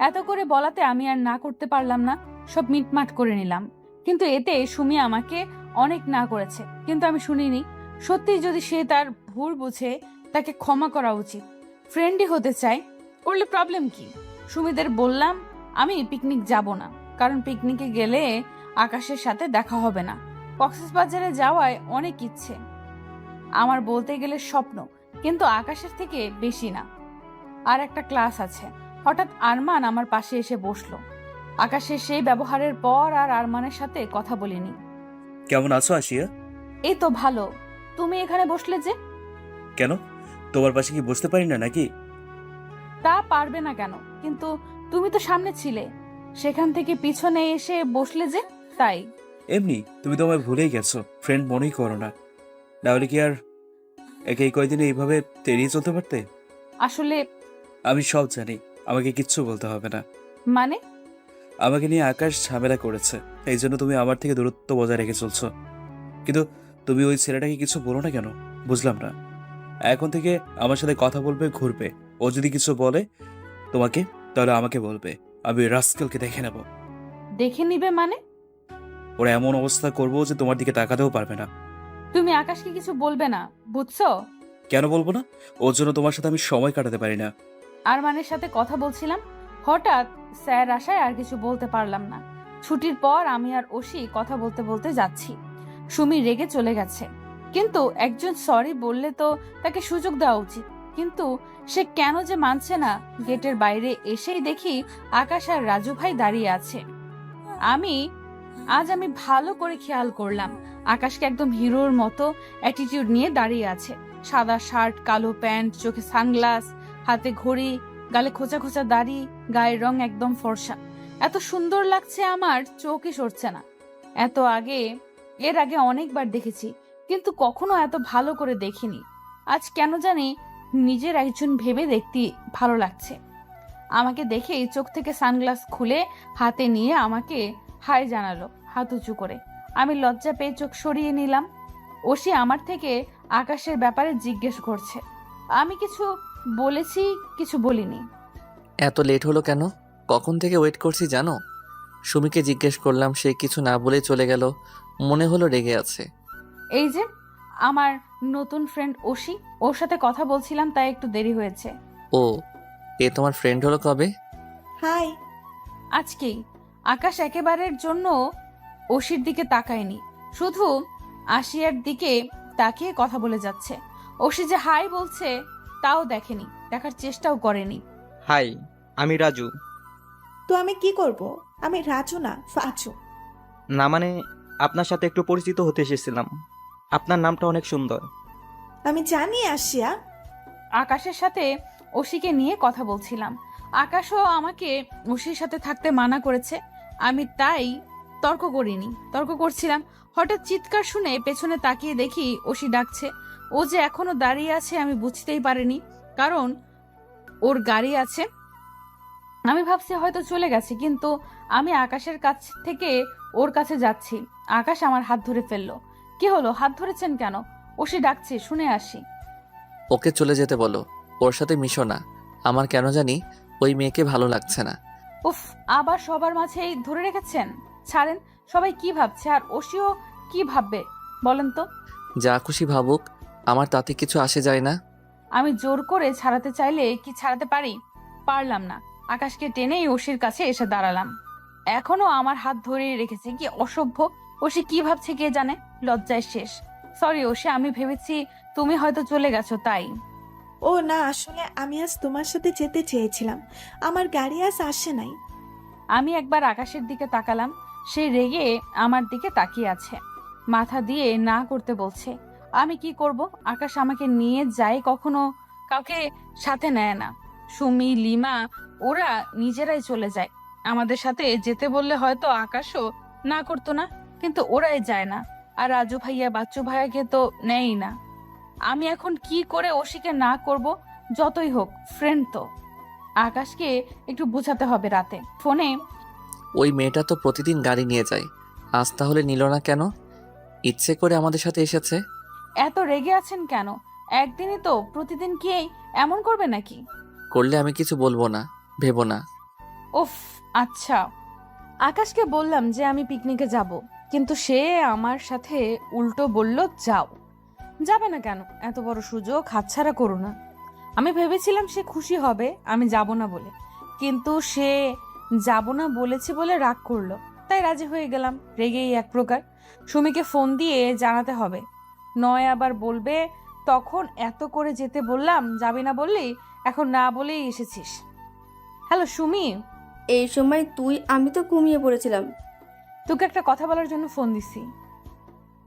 এত করে বলাতে আমি আর না করতে পারলাম না, সব মিটমাট করে নিলাম। কিন্তু এতে সুমি আমাকে অনেক না করেছে, কিন্তু আমি শুনিনি। সত্যি যদি সে তার ভুল বুঝে, তাকে ক্ষমা করা উচিত। ফ্রেন্ডই হতে চাই, করলে প্রবলেম কি? সুমিদের বললাম আমি পিকনিক যাব না, কারণ পিকনিকে গেলে আকাশের সাথে দেখা হবে না। কক্সবাজারে যাওয়ায় অনেক ইচ্ছে আমার, বলতে গেলে স্বপ্ন, কিন্তু আকাশের থেকে বেশি না। আর একটা ক্লাস আছে। হঠাৎ আরমান আমার পাশে এসে বসলো। আকাশের সেই ব্যবহারের পর আর আরমানের সাথে কথা বলিনি। কেমন আছো আশিয়া? এই তো ভালো। তুমি এখানে বসলে যে? কেন, তোমার পাশে কি বসতে পারি না নাকি? তা পারবে না কেন, কিন্তু তুমি তো সামনে ছিলে, সেখান থেকে পিছনে এসে বসলে যে, তাই। এমনি, তুমি তো আমায় ভুলেই গেছো, ফ্রেন্ড মনেই করো না। নাহলে কি আর একে এই কয়দিনে এইভাবে তেড়িয়ে চলতে পারতে? আসলে আমি সব জানি, আমাকে কিচ্ছু বলতে হবে না। মানে? আমাকে নিয়ে আকাশ ঝামেলা করেছে, এই জন্য তুমি আমার থেকে দূরত্ব বজায় রেখে চলছো। কিন্তু তুমি ওই ছেলেটাকে কিছু বলো না কেন? বুঝলাম না। এখন থেকে আমার সাথে কথা বলবে, ঘুরবে। ও যদি কিছু বলে তোমাকে, তাহলে আমাকে বলবে। আমি রাস্কেলকে দেখে নেব। দেখে নিবে মানে? ওরা এমন অবস্থা করবো যে তোমার দিকে তাকাতেও পারবে না। তুমি আকাশকে কিছু বলবে না, বুঝছো? কেন বলবো না? ওর জন্য তোমার সাথে আমি সময় কাটাতে পারি না। আরমানের সাথে কথা বলছিলাম, হঠাৎ স্যার আসায় আর কিছু বলতে পারলাম না। ছুটির পর আমি আর ওশি কথা বলতে বলতে যাচ্ছি। সুমি রেগে চলে গেছে, কিন্তু একজন সরি বললে তো তাকে সুযোগ দেওয়া উচিত। কিন্তু সে কেন যে মানছে না। গেটের বাইরে এসেই দেখি আকাশ আর রাজু ভাই দাঁড়িয়ে আছে। আজ আমি ভালো করে খেয়াল করলাম, আকাশকে একদম হিরোর মতো অ্যাটিটিউড নিয়ে দাঁড়িয়ে আছে। সাদা শার্ট, কালো প্যান্ট, চোখে সানগ্লাস, হাতে ঘড়ি, গালে খোঁচা খোঁচা দাড়ি, গায়ের রং একদম ফর্সা। এত সুন্দর লাগছে আমার চোখই সরছে না। এর আগে অনেকবার দেখেছি, কিন্তু কখনো এত ভালো করে দেখিনি। আজ কেন জানি নিজের একজন ভেবে দেখতে ভালো লাগছে। আমাকে দেখেই চোখ থেকে সানগ্লাস খুলে হাতে নিয়ে আমাকে হাই জানালো হাত উঁচু করে। আমি লজ্জা পেয়ে চোখ সরিয়ে নিলাম। ওশি আমার থেকে আকাশের ব্যাপারে জিজ্ঞেস করছে। আমি কিছু বলেছি, কিছু বলিনি। এত লেট হলো কেন? কখন থেকে ওয়েট করছি জানো? সুমিকে জিজ্ঞেস করলাম, সে কিছু না বলে চলে গেল। মনে হলো রেগে আছে। এই যে আমার নতুন ফ্রেন্ড ওশি, ওর সাথে কথা বলছিলাম, তাই একটু দেরি হয়েছে। ও, এ তোমার ফ্রেন্ড হলো কবে? হাই। আজকেই। আকাশ একেবারের জন্য ওশির দিকে তাকায়নি, শুধু আশিয়ার দিকে তাকিয়ে কথা বলে যাচ্ছে। ওশি যে হাই বলছে তাও দেখেনি, দেখার চেষ্টাও করেনি। হাই, আমি রাজু। তো আমি কি করব? আমি রাজু না, ফাজু। না মানে, আপনার সাথে একটু পরিচিত হতে এসেছিলাম। আপনার নামটা অনেক সুন্দর। আমি জানি আশিয়া। আকাশের সাথে ওশিকে নিয়ে কথা বলছিলাম। আকাশও আমাকে ওশির সাথে থাকতে মানা করেছে, আমি তাই তর্ক করছিলাম। হঠাৎ চিৎকার শুনে পেছনে তাকিয়ে দেখি ওশি ডাকছে। ও যে এখনো দাঁড়িয়ে আছে আমি বুঝতেই পারিনি, কারণ ওর গাড়ি আছে। আমি ভাবছি হয়তো চলে গেছে, কিন্তু আমি আকাশের কাছ থেকে ওর কাছে যাচ্ছি। আকাশ আমার হাত ধরে ফেললো। কি হলো, হাত ধরেছেন কেন? ওশি ডাকছে, শুনে আসি। ওকে চলে যেতে বলো, ওর সাথে মিশো না। আমার কেন জানি ওই মেয়েকে ভালো লাগছে না। উফ, আবার সবার মাঝেই ধরে রেখেছেন। ছাড়েন, সবাই কি ভাবছে আর ওশিও কি ভাববে বলেন তো? যা খুশি ভাবুক, আমার তাতে কিছু আসে যায় না। আমি জোর করে ছাড়াতে চাইলে কি ছাড়াতে পারি? পারলাম না। আকাশকে টেনেই ওশির কাছে এসে দাঁড়ালাম। এখনো আমার হাত ধরেই রেখেছে, কি অসভ্য। ওশি কি ভাবছে কে জানে। লজ্জায় শেষ। সরি ওশি, আমি ভেবেছি তুমি হয়তো চলে গেছো তাই। ও না, আসলে আমি আজ তোমার সাথে যেতে চেয়েছিলাম, আমার গাড়ি আজ আসে নাই। আমি একবার আকাশের দিকে তাকালাম, সে রেগে আমার দিকে তাকিয়ে আছে, মাথা দিয়ে না করতে বলছে। আমি কি করব? আকাশ আমাকে নিয়ে যায়, কখনো কাউকে সাথে নেয় না। সুমি, লিমা ওরা নিজেরাই চলে যায়। আমাদের সাথে যেতে বললে হয়তো আকাশও না করতো না, কিন্তু ওরাই যায় না। আর রাজু ভাইয়া, বাচ্চু ভাইয়াকে তো নেয়ই না। আমি এখন কি করে ওশিকে না করব? যতই হোক ফ্রেন্ড তো। আকাশকে একটু বোঝাতে হবে রাতে ফোনে। ওই মেয়েটা তো প্রতিদিন গাড়ি নিয়ে যায়, আজ তাহলে নিল না কেন? ইচ্ছে করে আমাদের সাথে এসেছে। এত রেগে আছেন কেন? একদিনই তো, প্রতিদিন কি এমন করবে নাকি? করলে আমি কিছু বলবো না, ভেবো না। উফ, আচ্ছা। আকাশকে বললাম যে আমি পিকনিকে যাব, কিন্তু সে আমার সাথে উল্টো বলল যাও। যাবে না কেন? এত বড় সুযোগ হাতছাড়া করো না। আমি ভেবেছিলাম সে খুশি হবে আমি যাব না বলে, কিন্তু সে যাব না বলেছে বলে রাগ করলো, তাই রাজি হয়ে গেলাম। রেগেই এক প্রকার। সুমিকে ফোন দিয়ে জানাতে হবে, নয় আবার বলবে তখন এত করে যেতে বললাম, যাবি না বললি, এখন না বলেই এসেছিস। হ্যালো সুমি। এই সময় তুই আমি তো ঘুমিয়ে পড়েছিলাম। তোকে একটা কথা বলার জন্য ফোন দিছি।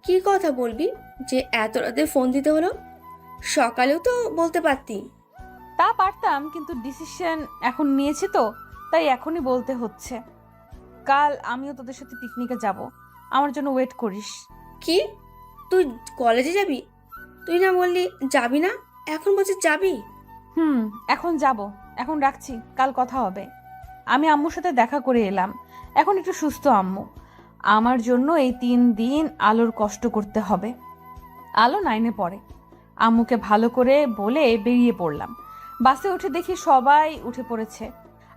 কি কথা বলবি যে এত রাতে ফোন দিতে হলো? সকালেও তো বলতে পারতি। তা পারতাম, কিন্তু ডিসিশন এখন নিয়েছি তো, তাই এখনই বলতে হচ্ছে। কাল আমিও তোদের সাথে পিকনিকে যাব, আমার জন্য ওয়েট করিস। কি, তুই কলেজে যাবি? তুই না বললি যাবি না, এখন বলছিস যাবি? এখন যাব, এখন রাখছি, কাল কথা হবে। আমি আম্মুর সাথে দেখা করে এলাম, এখন একটু সুস্থ আম্মু। আমার জন্য এই 3 দিন আলোর কষ্ট করতে হবে। আলো 9-এ পড়ে। আম্মুকে ভালো করে বলে বেরিয়ে পড়লাম। বাসে উঠে দেখি সবাই উঠে পড়েছে।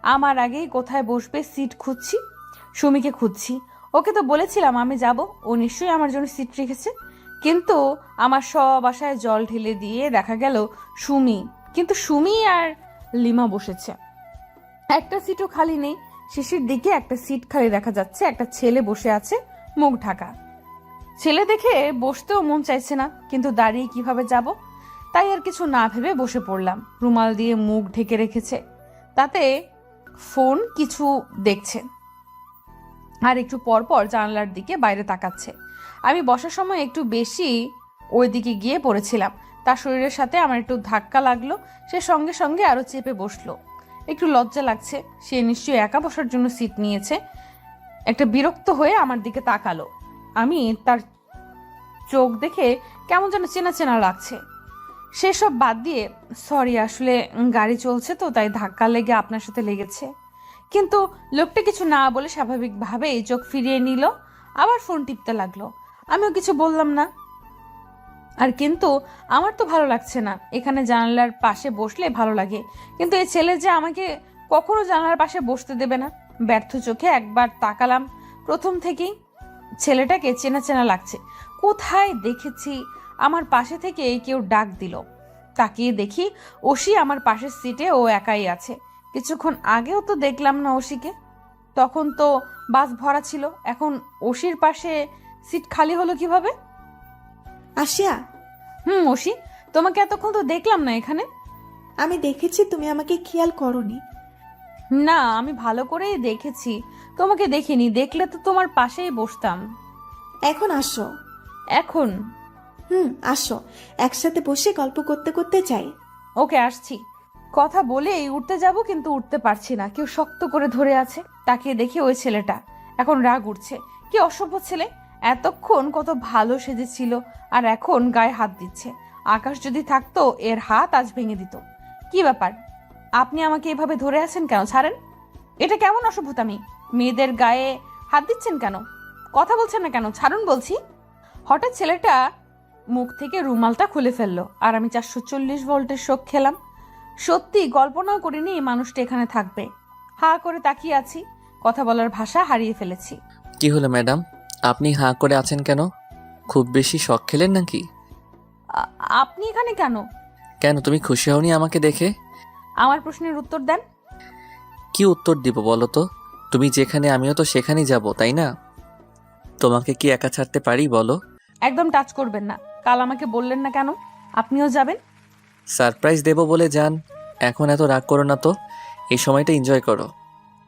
আমার আগেই কোথায় বসবে সিট খুঁজছি। সুমিকে খুঁজছি, ওকে তো বলেছিলাম আমি যাব, ও নিশ্চয়ই আমার জন্য সিট রেখেছে। কিন্তু আমার সব আশায় জল ঢেলে দিয়ে দেখা গেল সুমি, কিন্তু সুমি আর লিমা বসেছে। একটা সিটও খালি নেই। শিশির দিকে একটা সিট খালি দেখা যাচ্ছে, একটা ছেলে বসে আছে মুখ ঢাকা। ছেলে দেখে বসতেও মন চাইছে না, কিন্তু দাঁড়িয়ে কিভাবে যাব, তাই আর কিছু না ভেবে বসে পড়লাম। রুমাল দিয়ে মুখ ঢেকে রেখেছে, তাতে ফোন কিছু দেখছে, আর একটু পর পর জানলার দিকে বাইরে তাকাচ্ছে। আমি বসার সময় একটু বেশি ওই দিকে গিয়ে পড়েছিলাম। তার শরীরের সাথে আমার একটু ধাক্কা লাগলো, সে সঙ্গে সঙ্গে আরো চেপে বসলো। একটু লজ্জা লাগছে, সে নিশ্চয়ই একা বসার জন্য সিট নিয়েছে। একটা বিরক্ত হয়ে আমার দিকে তাকালো। আমি তার চোখ দেখে কেমন যেন চেনা চেনা লাগছে। সেসব বাদ দিয়ে, সরি, আসলে গাড়ি চলছে তো, তাই ধাক্কা লেগে আপনার সাথে লেগেছে। কিন্তু লোকটা কিছু না বলে স্বাভাবিকভাবেই চোখ ফিরিয়ে নিল, আবার ফোন টিপতে লাগলো। আমিও কিছু বললাম না। আর কিন্তু আমার তো ভালো লাগছে না, এখানে জানালার পাশে বসলে ভালো লাগে, কিন্তু এই ছেলে যে আমাকে কখনো জানালার পাশে বসতে দেবে না। ব্যর্থ চোখে একবার তাকালাম। প্রথম থেকেই ছেলেটাকে চেনা চেনা লাগছে, কোথায় দেখেছি। আমার পাশে থেকে কেউ ডাক দিল, তাকিয়ে দেখি ওশি আমার পাশের সিটে, ও একাই আছে। কিছুক্ষণ আগেও তো দেখলাম না ওশিকে, তখন তো বাস ভরা ছিল। এখন ওশির পাশে সিট খালি হলো কিভাবে? আশিয়া, ওশি, তোমাকে এতক্ষণ তো দেখলাম না এখানে। আমি দেখেছি তুমি আমাকে খেয়াল করোনি। না, আমি ভালো করেই দেখেছি, তোমাকে দেখিনি। দেখলে তো তোমার পাশেই বসতাম। এখন আসো। এখন? আসো, একসাথে বসে গল্প করতে করতে যাই। ওকে, আসছি। কথা বলেই উঠতে যাব, কিন্তু উঠতে পারছি না, কেউ শক্ত করে ধরে আছে। তাকিয়ে দেখি ওই ছেলেটা। এখন রাগ উঠছে, কি অসভ্য ছেলে। এতক্ষণ কত ভালো সেজেছিল, আর এখন গায়ে হাত দিচ্ছে। আকাশ যদি থাকতো, এর হাত আজ ভেঙে দিত। কি ব্যাপার, আপনি আমাকে এভাবে ধরে আছেন কেন? ছাড়েন, এটা কেমন অসভ্যতামি? মেয়েদের গায়ে হাত দিচ্ছেন কেন? কথা বলছেন না কেন? ছাড়ুন বলছি। হঠাৎ ছেলেটা মুখ থেকে রুমালটা খুলে ফেললো, আর আমি 440 ভোল্টের শোক খেলাম। সত্যি কল্পনাও করিনি এই মানুষটা এখানে থাকবে। হা করে তাকিয়ে আছি, কথা বলার ভাষা হারিয়ে ফেলেছি। কি হলো ম্যাডাম, আপনি হাঁ করে আছেন কেন? খুব বেশি শখ খেলেন নাকি? আপনি এখানে কেন? কেন, তুমি খুশি হওনি আমাকে দেখে? আমার প্রশ্নের উত্তর দেন। কি উত্তর দিব বলো তো? তুমি যেখানে আমিও তো সেখানেই যাব, তাই না? তোমাকে কি একা ছাড়তে পারি বলো? একদম টাচ করবেন না। কাল আমাকে বললেন না কেন আপনিও যাবেন? সারপ্রাইজ দেব বলে যান। এখন এত রাগ করো না তো, এই সময়টা এনজয় করো।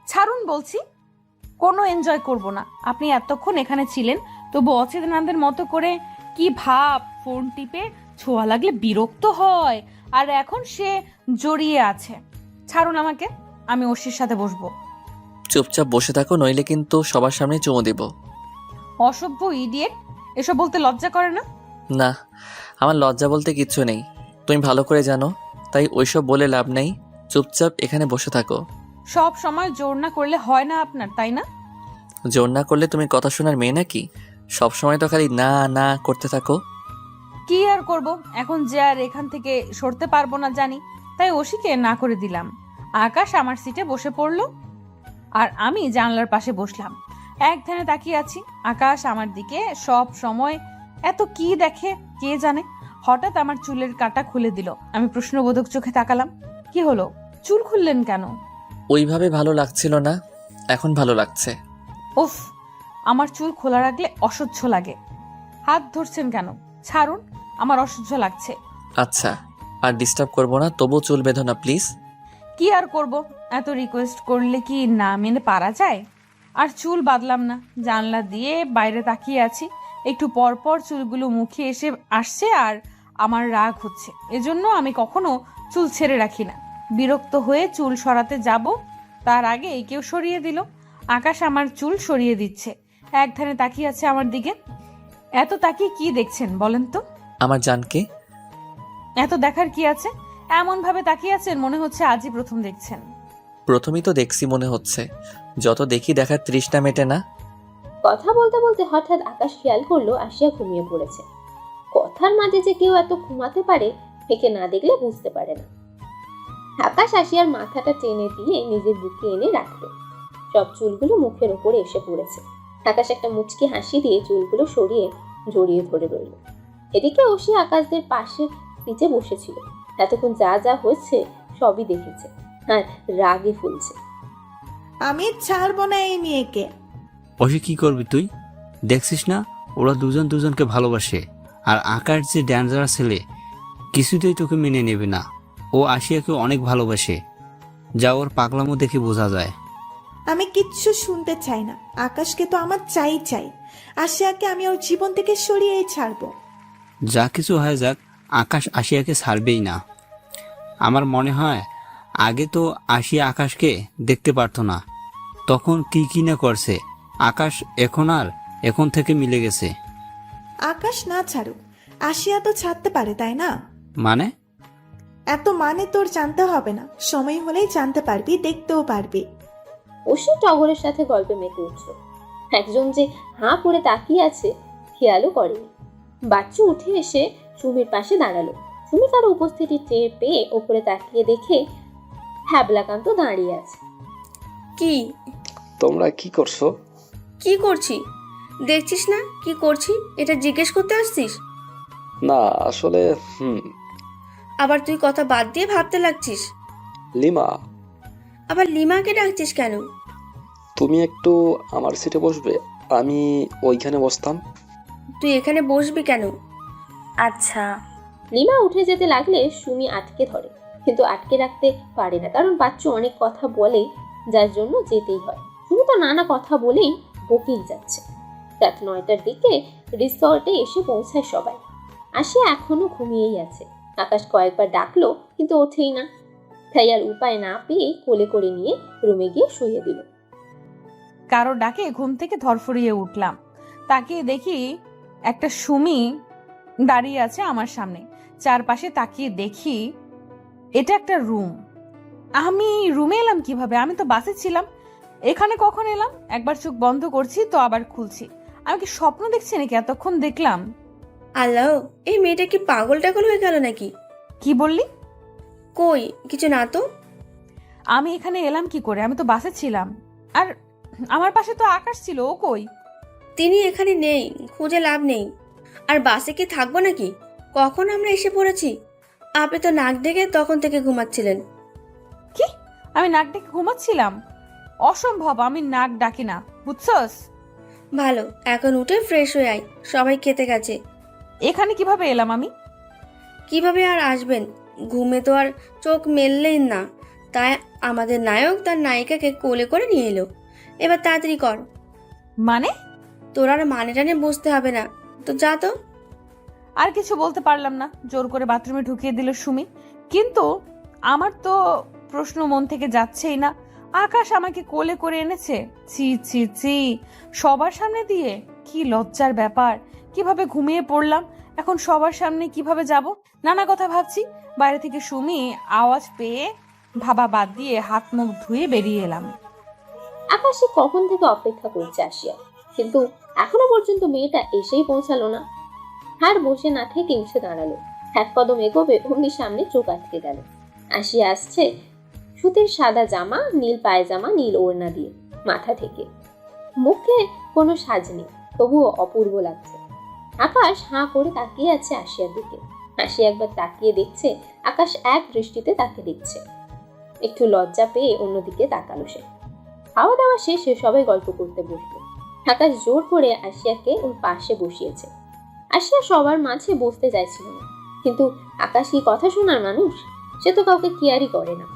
ছাড়ুন বলছি। কোনো এনজয় করব না। আপনি এতক্ষণ এখানে ছিলেন, তবু অচেতনাদের মতো করে কি ভাব, ফোন টিপে ছোঁয়া লাগলে বিরক্ত হয়, আর এখন সে জড়িয়ে আছে। ছাড়ুন আমাকে, আমি ওশির সাথে বসবো। চুপচাপ বসে থাকো, নইলে কিন্তু সবার সামনে চুমু দিব। অসভ্য ইডিয়েট, এসব বলতে লজ্জা করে না? না, আমার লজ্জা বলতে কিচ্ছু নেই, তুমি ভালো করে জানো, তাই ওইসব বলে লাভ নেই। চুপচাপ এখানে বসে থাকো। সব সময় জোর না করলে হয় না আপনার, তাই না? জোর না করলে তুমি কথা শোনার মেয়ে নাকি? সব সময় তো খালি না না করতে থাকো। কি আর করব, এখন যে আর এখান থেকে সরতে পারবো না জানি, তাই ওশিকে না করে দিলাম। আকাশ আমার সিটে বসে পড়লো, আর আমি জানলার পাশে বসলাম। এক ধ্যানে তাকিয়ে আছি। আকাশ আমার দিকে সব সময় এত কি দেখে কে জানে। হঠাৎ আমার চুলের কাঁটা খুলে দিল। আমি প্রশ্নবোধক চোখে তাকালাম। কি হলো, চুল খুললেন কেন? ওইভাবে ভালো লাগছিল না, এখন ভালো লাগছে। উফ, আমার চুল খোলা রাখলে অসহ্য লাগে। হাত ধরছেন কেন? ছাড়ুন, আমার অসহ্য লাগছে। আচ্ছা, আর ডিস্টার্ব করবো না, তবু চুল বেঁধো না প্লিজ। কি আর করব, এত রিকোয়েস্ট করলে কি না মেনে পারা যায়? আর চুল বাঁধলাম না, জানলা দিয়ে বাইরে তাকিয়ে আছি। একটু পর পর চুলগুলো মুখে এসে আসছে আর আমার রাগ হচ্ছে। এজন্য আমি কখনো চুল ছেড়ে রাখি না। বিরক্ত হয়ে চুল সরাতে যাব, তার আগে কেউ সরিয়ে দিল। আকাশ আমার চুল সরিয়ে দিচ্ছে, এক ধারে তাকিয়ে আছে আমার দিকে। এত তাকিয়ে কি দেখছেন বলেন তো? আমার জানকে। এত দেখার কি আছে? এমন ভাবে তাকিয়ে আছেন মনে হচ্ছে আজই প্রথম দেখছেন। প্রথমেই তো দেখছি মনে হচ্ছে, যত দেখি দেখার তৃষ্ণা মেটে না। কথা বলতে বলতে হঠাৎ আকাশ খেয়াল করলো আশিয়া ঘুমিয়ে পড়েছে। কথার মাঝে যে কেউ এত ঘুমাতে পারে একে না দেখলে বুঝতে পারে না। আকাশ আশিয়ার মাথাটা টেনে দিয়ে নিজের বুকে এনে রাখলো। সব চুলগুলো মুখের ওপরে এসে পড়েছে। আকাশ একটা মুচকি হাসি দিয়ে চুলগুলো সরিয়ে জড়িয়ে ধরে রইল। এদিকে অসি আকাশদের পাশে নিচে বসেছিল। এতক্ষণ যা যা হয়েছে সবই দেখেছে আর রাগে ফুলছে। আমি ছাড়বো না এই মেয়েকে। অসি কি করবি তুই? দেখছিস না ওরা দুজন দুজনকে ভালোবাসে। আর আকাশ যে ডেঞ্জারাস ছেলে, কিছুতেই তোকে মেনে নেবে না। ও আশিয়াকে অনেক ভালোবাসে, যা ওর পাগলামো দেখে বোঝা যায়। আমি কিচ্ছু শুনতে চাই না। আকাশকে তো আমার চাই। আশিয়াকে আমি ওর জীবন থেকে সরিয়েই ছাড়বো। যা কিছু হয়ে যাক, আকাশ আশিয়াকে ছাড়বেই না। আমার মনে হয় আগে তো আশিয়া আকাশকে দেখতে পারতো না, তখন কি না করছে। আকাশ এখন থেকে মিলে গেছে। আকাশ না ছাড়ুক, আশিয়া তো ছাড়তে পারে, তাই না? মানে? এত মানে তোর জানতে হবে না, সময় হলেই জানতে পারবি, দেখতেও পারবি। অসি টগরের সাথে গল্পে মেতে উঠল। একজন যে হাঁ করে তাকিয়ে আছে খেয়ালও করেনি। বাচ্চু উঠে এসে সুমির পাশে দাঁড়ালো। সুমি কারো উপস্থিতি টের পেয়ে ওপরে তাকিয়ে দেখে হ্যাবলাকান্ত দাঁড়িয়ে আছে। কি তোমরা কি করছো? কি করছি দেখছিস না? কি করছি এটা জিজ্ঞেস করতে আসছিস? না আসলে আবার তুই কথা বাদ দিয়ে ভাবতে লাগছিস। লিমা, আবার লিমাকে ডাকছিস কেন? তুমি একটু আমার সিটে বসবে, আমি ওইখানে বসতাম। তুই এখানে বসবি কেন? আচ্ছা। লিমা উঠে যেতে লাগলে সুমি আটকে ধরে, কিন্তু আটকে রাখতে পারে না, কারণ বাচ্চু অনেক কথা বলে যার জন্য যেতেই হয়। সুমি তো নানা কথা বলেই বকেই যাচ্ছে। রাত 9টার দিকে রিসর্টে এসে পৌঁছায় সবাই। আশিয়া এখনো ঘুমিয়েই আছে। আকাশ কয়েকবার ডাকলো কিন্তু ওঠেই না। তাই আর উপায় না পেয়ে কোলে করে নিয়ে রুমে গিয়ে শুয়ে দিল। কারো ডাকে ঘুম থেকে ধরফরিয়ে উঠলাম। তাকিয়ে দেখি একটা সুমি দাঁড়িয়ে আছে আমার সামনে। চারপাশে তাকিয়ে দেখি এটা একটা রুম। আমি রুমে এলাম কিভাবে? আমি তো বাসে ছিলাম। এখানে কখন এলাম? একবার চোখ বন্ধ করছি তো আবার খুলছি। আমি কি স্বপ্ন দেখছি নাকি? এতক্ষণ দেখলাম। আল্লাহ, এই মেয়েটা কি পাগল টাগল হয়ে গেল নাকি? কি বললি? কই কিছু না তো। আমি এখানে এলাম কি করে? আমি তো বাসে ছিলাম। আর আমার পাশে তো আকাশ ছিল, ও কই? তিনি এখানে নেই, খুঁজে লাভ নেই। আর বাসে কি থাকবো নাকি? কখন আমরা এসে পড়েছি? আপনি তো নাক ডেকে তখন থেকে ঘুমাচ্ছিলেন। কি? আমি নাক ডেকে ঘুমাচ্ছিলাম? অসম্ভব, আমি নাক ডাকি না, বুঝছস? ভালো, এখন উঠে ফ্রেশ হয়ে আয়, সবাই খেতে গেছে। এখানে কিভাবে এলাম আমি? কিভাবে আর আসবেন? ঘুমে তো আর চোখ মেললেন না, তাই আমাদের নায়ক তার নায়িকাকে কোলে করে নিয়ে এলো। এবার তাড়াতাড়ি কর। মানে? তোর আর মানে টানে বুঝতে হবে না তো, যা তো। আর কিছু বলতে পারলাম না, জোর করে বাথরুমে ঢুকিয়ে দিল সুমি। কিন্তু আমার তো প্রশ্ন মন থেকে যাচ্ছেই না। আকাশ আমাকে কোলে করে এনেছে, ছি ছি ছি, সবার সামনে দিয়ে। কি লজ্জার ব্যাপার! কিভাবে ঘুমিয়ে পড়লাম, এখন সবার সামনে কিভাবে যাব? নানা কথা ভাবছি। বাইরে থেকে সুমি আওয়াজ পেয়ে ভাবা বাদ দিয়ে হাত মুখ ধুয়ে বেরিয়ে এলাম। আকাশে কখন থেকে অপেক্ষা করছে আসিয়া, কিন্তু এখনো পর্যন্ত মেয়েটা এসেই পৌঁছালো না। আর বসে না থেকে উঠে দাঁড়ালো। এক কদম এগোবে অমনি সামনে চোখ আটকে গেল। আসিয়া আসছে সুতির সাদা জামা, নীল পায়জামা, নীল ওড়না দিয়ে, মাথা থেকে মুখে কোনো সাজ নেই, তবুও অপূর্ব লাগছে। আকাশ হাঁ করে তাকিয়ে আছে আসিয়ার দিকে। আসিয়া একবার তাকিয়ে দেখছে, আকাশ এক দৃষ্টিতে তাকে দেখছে। একটু লজ্জা পেয়ে অন্যদিকে তাকালো সে। খাওয়া দাওয়া শেষে সবাই গল্প করতে বসলো। আকাশ জোর করে আসিয়াকে ওর পাশে বসিয়েছে। আসিয়া সবার মাঝে বসতে চাইছিল না, কিন্তু আকাশ কি কথা শোনার মানুষ? সে তো কাউকে কেয়ারই করে না।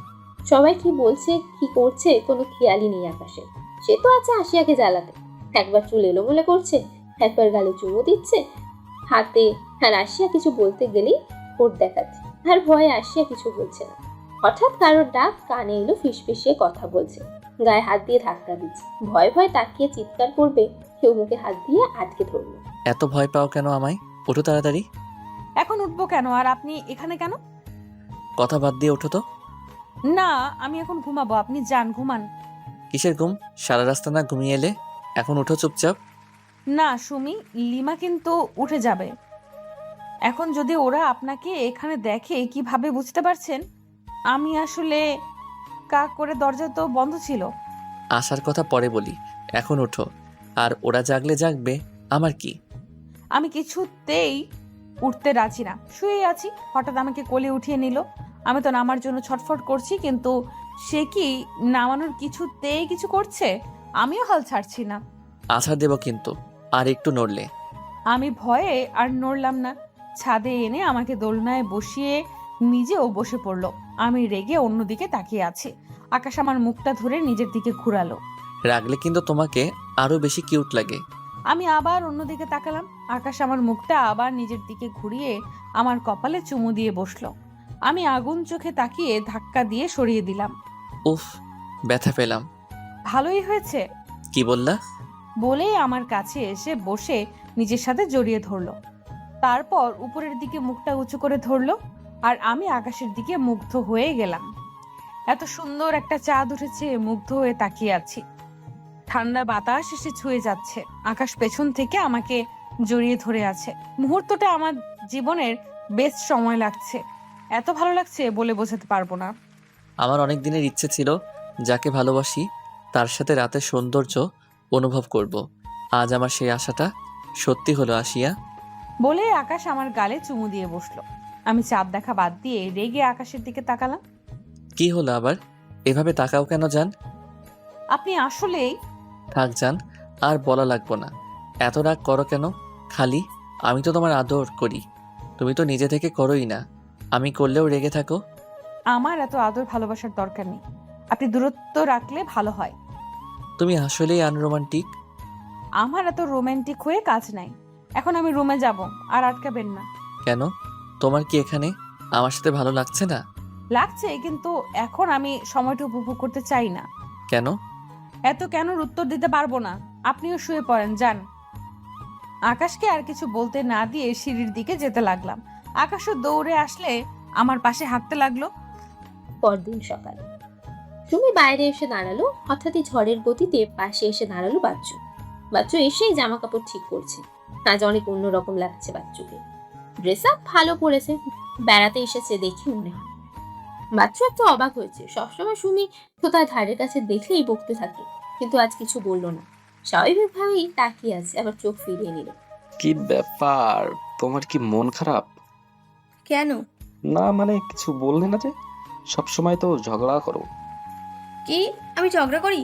সবাই কি বলছে কি করছে কোনো খেয়ালই নেই আকাশের। সে তো আছে আশিয়াকে জ্বালাতে। একবার চুল এলোমেলো করছে, একবার গালে চুমু দিচ্ছে হাতে, আর আশিয়া কিছু বলতে গেলেই ঠোঁট দেখাচ্ছে, আর ভয়ে আশিয়া কিছু বলছে না। হঠাৎ কারোর ডাক কানে এলো, ফিসফিসিয়ে কথা বলছে, গায়ে হাত দিয়ে ধাক্কা দিচ্ছে। ভয়ে ভয়ে তাকিয়ে চিৎকার করবে, কেউ মুখে হাত দিয়ে আটকে ধরলো। এত ভয় পাও কেন আমায়? ওঠো তাড়াতাড়ি। এখন উঠবো কেন? আর আপনি এখানে কেন? কথা বাদ দিয়ে ওঠো তো। না, আমি এখন ঘুমাবো, আপনি যান ঘুমান। কিসের ঘুম? সারা রাস্তা না ঘুমিয়ে এলে, এখন উঠো চুপচাপ। না সুমি, লিমা কিন্তু উঠে যাবে। এখন যদি ওরা আপনাকে এখানে দেখে কিভাবে বুঝতে পারছেন? আমি আসলে কাক করে, দরজা তো বন্ধ ছিল। আসার কথা পরে বলি, এখন ওঠো। আর ওরা জাগলে জাগবে, আমার কি? আমি কিছুতেই উঠতে রাজি না, শুয়ে আছি। হঠাৎ আমাকে কোলে উঠিয়ে নিল। আমি তো নামার জন্য ছটফট করছি, কিন্তু সে কি নামানোর কিছুতেই কিছু করছে? আমিও হাল ছাড়ছি না। আছাড় দেব কিন্তু আর একটু নড়লে। আমি ভয়ে আর নড়লাম না। ছাদে এনে আমাকে দোলনায় বসিয়ে নিজেও বসে পড়লো। আমি রেগে অন্যদিকে তাকিয়ে আছি। আকাশ আমার মুখটা ধরে নিজের দিকে ঘুরালো। রাগলে কিন্তু তোমাকে আরো বেশি কিউট লাগে। আমি আবার অন্যদিকে তাকালাম। আকাশ আমার মুখটা আবার নিজের দিকে ঘুরিয়ে আমার কপালে চুমু দিয়ে বসলো। আমি আগুন চোখে তাকিয়ে ধাক্কা দিয়ে সরিয়ে দিলাম। উফ, ব্যথা পেলাম। ভালোই হয়েছে কি বললা? বলেই আমার কাছে এসে বসে নিজের সাথে জড়িয়ে ধরলো। তারপর উপরের দিকে মুখটা উঁচু করে ধরলো, আর আমি আকাশের দিকে মুগ্ধ হয়ে গেলাম। এত সুন্দর একটা চাঁদ উঠেছে, মুগ্ধ হয়ে তাকিয়ে আছি। ঠান্ডা বাতাস এসে ছুঁয়ে যাচ্ছে। আকাশ পেছন থেকে আমাকে জড়িয়ে ধরে আছে। মুহূর্তটা আমার জীবনের বেস্ট সময় লাগছে। এত ভালো লাগছে বলে বোঝাতে পারবো না। আমার অনেক দিনের ইচ্ছে ছিল যাকে ভালোবাসি তার সাথে রাতের সৌন্দর্য অনুভব করব। আজ আমার সেই আশাটা সত্যি হলো আশিয়া। বলে আকাশ আমার গালে চুমু দিয়ে বসলো। আমি চাঁদ দেখা বাদ দিয়ে রেগে আকাশের দিকে তাকালাম। কি হলো আবার? এভাবে তাকাও কেন জান? আপনি আসলেই... থাক জান, আর বলা লাগবো না। এত রাগ করো কেন? খালি আমি তো তোমার আদর করি, তুমি তো নিজে থেকে করোই না। আমি করলেও রেগে থাকো। আমার এত আদর ভালোবাসার দরকার নেই। আপনি দূরত্ব রাখলে ভালো হয়। তুমি আসলেই আনরোমান্টিক। আমার এত রোমান্টিক হয়ে কাজ নাই। এখন আমি রুমে যাব, আর আটকাবেন না। কেন? তোমার কি এখানে আমার সাথে ভালো লাগছে না? লাগছে, কিন্তু এখন আমি সময়টা উপভোগ করতে চাই না। কেন? এত কেনর উত্তর দিতে পারবো না। আপনিও শুয়ে পড়েন, যান। আকাশকে আর কিছু বলতে না দিয়ে সিঁড়ির দিকে যেতে লাগলাম। আকাশও দৌড়ে আসলে আমার পাশে হাঁটতে লাগলো। পরদিন সকাল সুমি বাইরে এসে দাঁড়ালো। হঠাৎই ঝড়ের গতিতে পাশে এসে দাঁড়ালো বাচ্চু। বাচ্চু এসেই জামা কাপড় ঠিক করছে। আজ অনেক অন্যরকম লাগছে বাচ্চুকে। ড্রেস আপ ভালো পরেছে, বেড়াতে এসেছে দেখি মনে হয়। বাচ্চু একটু অবাক হয়েছে। সবসময় সুমি তো তার ধারের কাছে দেখলেই বকতে থাকে, কিন্তু আজ কিছু বললো না। স্বাভাবিকভাবেই তাকিয়ে আছে, আবার চোখ ফিরিয়ে নিল। কি ব্যাপার, তোমার কি মন খারাপ? কেন? না মানে কিছু বললে না যে, সব সময় তো ঝগড়া করো। কি আমি ঝগড়া করি?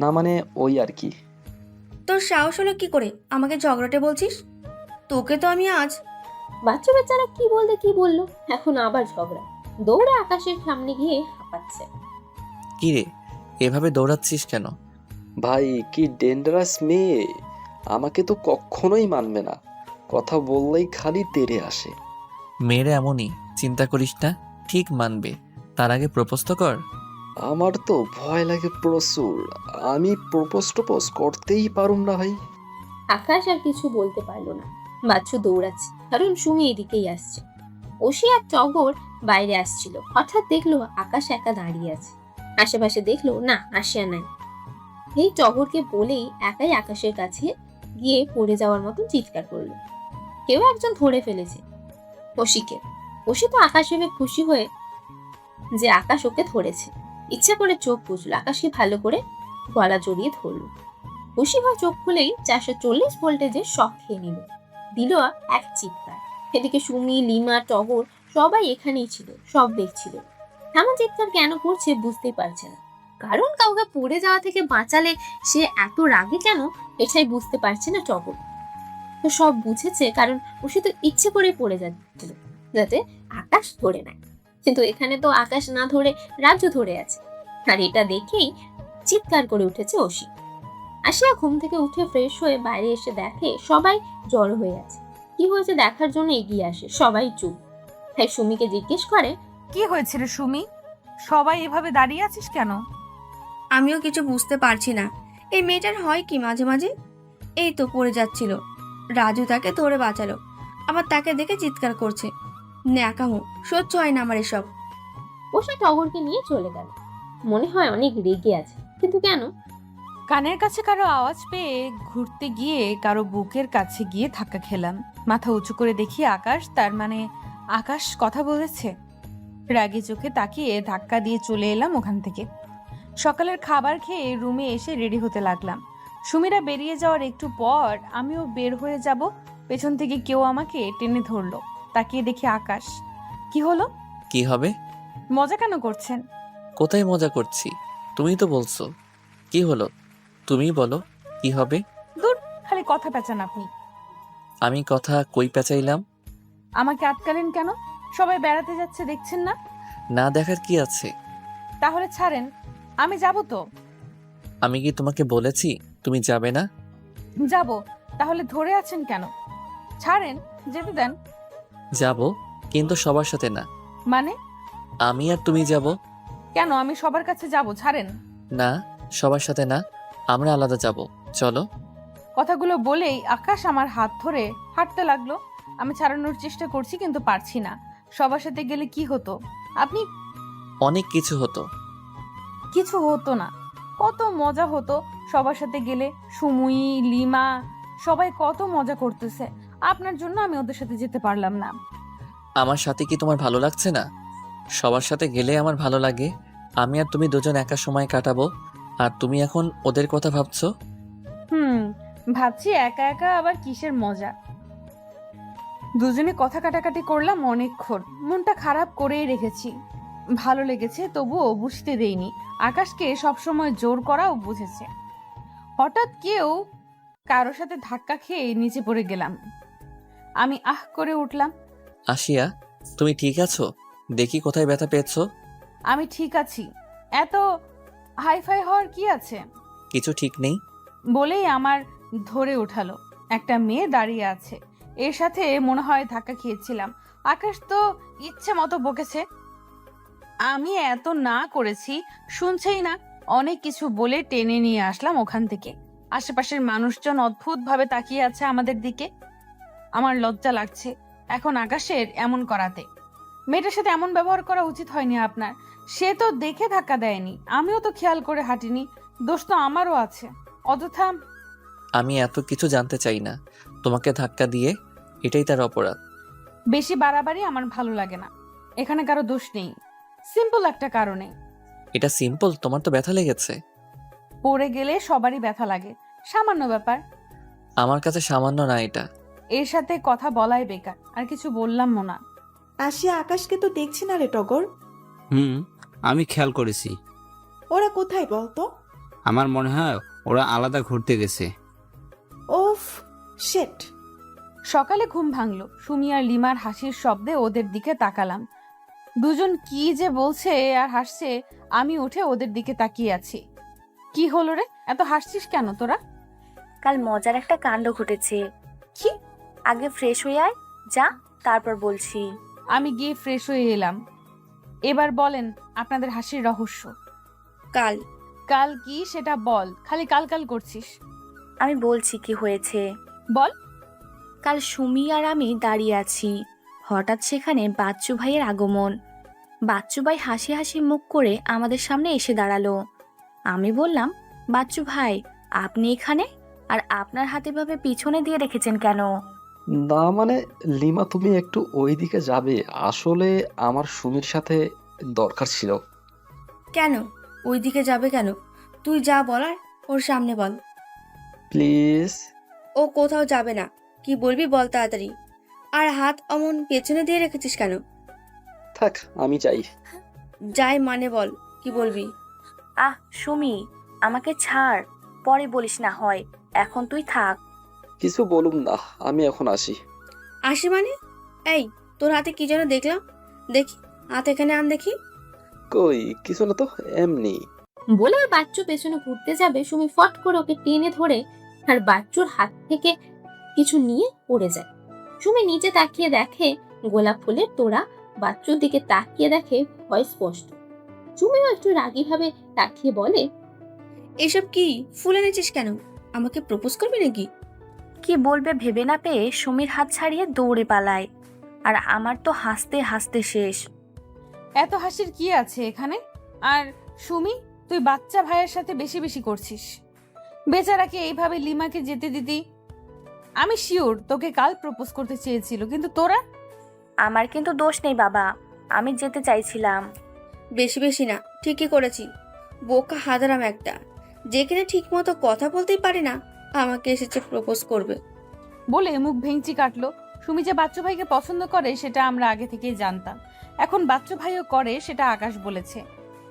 না মানে ওই আর কি। তোর সাহস হলো কি করে আমাকে ঝগড়াটে বলছিস? তোকে তো আমি আজ... বাচ্চা বেচারা কি বলতে কি বললো, এখন আবার ঝগড়া। দৌড়ে আকাশের সামনে গিয়ে হাঁপাচ্ছে। কি রে, এভাবে দৌড়াচ্ছিস কেন? ভাই কি ডেঞ্জারাস মেয়ে, আমাকে তো কখনোই মানবে না, কথা বললেই খালি তেড়ে আসে। মেয়েরা এমনই, চিন্তা করিস না, ঠিক মানবে। তার আগে প্রপোজ তো কর। আমার তো ভয় লাগে প্রচুর, আমি প্রপোজ করতেই পারুম না ভাই। আকাশ আর কিছু বলতে পারলো না। বাচ্চু দৌড়াচ্ছে, কারণ সুমি এদিকেই আসছে। ওসি আর টগর বাইরে আসছিল। হঠাৎ দেখলো আকাশ একা দাঁড়িয়ে আছে। আশেপাশে দেখলো না, আশিয়া নাই। এই টগরকে বলেই একাই আকাশের কাছে গিয়ে পড়ে যাওয়ার মতন চিৎকার করলো। কেউ একজন ধরে ফেলেছে ওসিকে। ওসি তো আকাশ ভেবে খুশি হয়ে যে আকাশ ওকে ধরেছে, ইচ্ছা করে চোখ বুঝলো, আকাশকে ভালো করে গলা জড়িয়ে ধরলো। খুশি হয়ে চোখ খুলেই 440 ভোল্টেজের শক খেয়ে নিল, দিল এক চিৎকার। এদিকে সুমি, লিমা, টগর সবাই এখানেই ছিল, সব দেখছিল। এমন চিৎকার কেন করছে বুঝতেই পারছে না, কারণ কাউকে পড়ে যাওয়া থেকে বাঁচালে সে এত রাগে কেন, এটাই বুঝতে পারছে না টগর। তো সব বুঝেছে, কারণ ও শুধু ইচ্ছে করে পড়ে যাচ্ছিল যাতে আকাশ ধরে নেয়। কিন্তু এখানে তো আকাশ না ধরে রাজু ধরে আছে। আর এটা দেখেই চিৎকার করে উঠেছে অসি। আশিয়া ঘুম থেকে উঠে ফ্রেশ হয়ে বাইরে এসে দেখে সবাই জড়ো হয়ে আছে। কি হয়েছে দেখার জন্য এগিয়ে আসে, সবাই চুপ। তাই সুমিকে জিজ্ঞেস করে, কি হয়েছে রে সুমি? সবাই এভাবে দাঁড়িয়ে আছিস কেন? আমিও কিছু বুঝতে পারছি না, এই মেয়েটার হয় কি মাঝে মাঝে। এই তো পড়ে যাচ্ছিল, রাজু তাকে ধরে বাঁচালো, আবার তাকে দেখে চিৎকার করছে। ন্যাকামো, সহ্য হয় না আমার এসব। অসি টগরকে নিয়ে চলে গেল। মনে হয় অনেক রেগে আছে, কিন্তু কেন? কানের কাছে কারো আওয়াজ পেয়ে ঘুরতে গিয়ে কারো বুকের কাছে গিয়ে ধাক্কা খেলাম। মাথা উঁচু করে দেখি আকাশ, তার মানে আকাশ কথা বলেছে। রাগী চোখে তাকিয়ে ধাক্কা দিয়ে চলে এলাম ওখান থেকে। সকালের খাবার খেয়ে রুমে এসে রেডি হতে লাগলাম। সুমিরা বেরিয়ে যাওয়ার একটু পর আমিও বের হয়ে যাব, পেছন থেকে কেউ আমাকে টেনে ধরলো। তাকিয়ে দেখি আকাশ। কি হলো? কি হবে? মজা কেন করছেন? কোথায় মজা করছি? তুমিই তো বলছো। কি হলো? তুমিই বলো কি হবে। দূর, খালি কথা পেঁচান আপনি। আমি কথা কই পেঁচাইলাম? আমাকে আটকালেন কেন? সবাই বেড়াতে যাচ্ছে দেখছেন না? না দেখার কি আছে? তাহলে ছাড়েন, আমি যাব তো। আমি কি তোমাকে বলেছি তুমি যাবে না? যাব, তাহলে ধরে আছেন কেন? ছাড়েন, যেতে দেন। যাব, কিন্তু সবার সাথে না। মানে? আমি আর তুমি যাব। কেন? আমি সবার কাছে যাব, ছাড়েন। না, সবার সাথে না, আমরা আলাদা যাব। চলো। কথাগুলো বলেই আকাশ আমার হাত ধরে হাঁটতে লাগলো। আমি ছাড়ানোর চেষ্টা করছি কিন্তু পারছি না। সবার সাথে গেলে কি হতো? আপনি? অনেক কিছু হতো। কিছু হতো না, কত মজা হতো সবার সাথে গেলে। সুমুই, লিমা, সবাই কত মজা করতেছে। আপনার জন্য আমি ওদের সাথে যেতে পারলাম না। আমার সাথে কি তোমার ভালো লাগছে না? সবার সাথে গেলে আমার ভালো লাগে। আমি আর তুমি দুজন একা সময় কাটাবো, আর তুমি এখন ওদের কথা ভাবছো। ভাবছি একা একা আবার কিসের মজা। দুজনে কথা কাটাকাটি করলাম অনেকক্ষণ। মনটা খারাপ করেই রেখেছি। ভালো লেগেছে, তবুও বুঝতে দেইনি। আকাশকে সবসময় জোর করাও বুঝেছে। হঠাৎ কেউ কারোর সাথে ধাক্কা খেয়ে নিচে পড়ে গেলাম। আমি আহ করে উঠলাম। আশিয়া, তুমি ঠিক আছো? দেখি কোথায় ব্যথা পেয়েছো। আমি ঠিক আছি, এত হাইফাই হওয়ার কি আছে? কিছু ঠিক নেই বলেই আমার ধরে উঠালো। একটা মেয়ে দাঁড়িয়ে আছে, এর সাথে মনে হয় ধাক্কা খেয়েছিলাম। আকাশ তো ইচ্ছে মতো বকেছে, আমি এত না করেছি, শুনছেই না। অনেক কিছু বলে টেনে নিয়ে আসলাম ওখান থেকে। আশেপাশের মানুষজন অদ্ভুত ভাবে তাকিয়ে আছে আমাদের দিকে। আমার লজ্জা লাগছে এখন আকাশের এমন করাতে। মেয়েটার সাথে এমন ব্যবহার করা উচিত হয়নি আপনার। সে তো দেখে ধাক্কা দেয়নি, আমিও তো খেয়াল করে হাঁটিনি। দোষ তো আমারও আছে। অযথা। আমি এত কিছু জানতে চাই না। তোমাকে ধাক্কা দিয়ে এটাই তার অপরাধ। বেশি বাড়াবাড়ি আমার ভালো লাগে না। এখানে কারো দোষ নেই, সিম্পল একটা কারণে। এটা সিম্পল? তোমার তো ব্যথা লেগেছে। পড়ে গেলে সবারই ব্যথা লাগে, সামান্য ব্যাপার। আমার কাছে সামান্য না এটা। এর সাথে কথা বলাই বেকার, আর কিছু বললাম না। আসিয়া আকাশকে তো দেখছি না রে টগর। আমি খেয়াল করেছি। ওরা কোথায় বলতো? আমার মনে হয় ওরা আলাদা ঘুরতে গেছে। ওফ, শেট। সকালে ঘুম ভাঙলো। সুমি আর লিমার হাসির শব্দে ওদের দিকে তাকালাম। দুজন কি যে বলছে আর হাসছে, আমি উঠে ওদের দিকে তাকিয়ে আছি। কি হলো রে, এত হাসছিস কেন তোরা? কাল মজার একটা কাণ্ড ঘটেছে। কি? আগে ফ্রেশ হয়ে আয়, যা, তারপর বলছি। আমি গিয়ে ফ্রেশ হয়ে এলাম। এবার বলেন আপনাদের হাসির রহস্য। কাল কাল কি সেটা বল, খালি কাল কাল করছিস। আমি বলছি কি হয়েছে। বল। কাল সুমি আর আমি দাঁড়িয়ে আছি, হঠাৎ সেখানে বাচ্চু ভাইয়ের আগমন। বাচ্চু ভাই হাসি হাসি মুখ করে আমাদের সামনে এসে দাঁড়ালো। আমি বললাম, বাচ্চু ভাই আপনি এখানে, আর আপনার হাতে ভাবে পিছনে দিয়ে রেখেছেন কেন? না মানে, লিমা তুমি একটু ওইদিকে যাবে? আসলে আমার সুমির সাথে দরকার ছিল। কেন ওইদিকে যাবে কেন? তুই যা বলার ওর সামনে বল। প্লিজ। ও কোথাও যাবে না, কি বলবি বল তাড়াতাড়ি। আর হাত অমন পেছনে দিয়ে রেখেছিস কেন? থাক, আমি যাই। যাই মানে বল, কি বলবি? আহ সুমি, আমাকে ছাড়, পরে বলিস না হয়, এখন তুই থাক। কিছু বলুম না, আমি এখন আসি। আসি মানে? এই তোর হাতে কি যেন দেখলাম, দেখি হাত এখানে আন দেখি। কই কিছু না তো, এমনি। বলে বাচ্চু পেছনে ঘুরতে যাবে, সুমি ফট করে ওকে টেনে ধরে আর বাচ্চুর হাত থেকে কিছু নিয়ে পড়ে যায়। সুমি নিচে তাকিয়ে দেখে গোলাপ ফুলের তোড়া, বাচ্চুর দিকে তাকিয়ে দেখে ভয় স্পষ্ট। সুমিও একটু রাগী ভাবে তাকিয়ে বলে, এসব কি ফুল এনেছিস কেন? আমাকে প্রপোজ করবি নাকি? কি বলবে ভেবে না পেয়ে সুমির হাত ছাড়িয়ে দৌড়ে পালায়। আর আমার তো হাসতে হাসতে শেষ। এত হাসির কি আছে এখানে? আর সুমি, তুই বাচ্চা ভাইয়ের সাথে বেশি বেশি করছিস। বেচারাকে এইভাবে লিমাকে যেতে দিতি। আমি শিওর তোকে কাল প্রপোজ করতে চেয়েছিল, কিন্তু তোরা। আমার কিন্তু দোষ নেই বাবা, আমি যেতে চাইছিলাম। বেশি বেশি না, ঠিকই করেছি। বোকা হাদারাম একটা, যেখানে ঠিক মতো কথা বলতেই পারে না, আমাকে এসেছে প্রপোজ করবে। বলে মুখ ভেঙচি কাটলো। সুমি যে বাচ্চু ভাইকে পছন্দ করে সেটা আমরা আগে থেকেই জানতাম। এখন বাচ্চু ভাইও করে সেটা আকাশ বলেছে।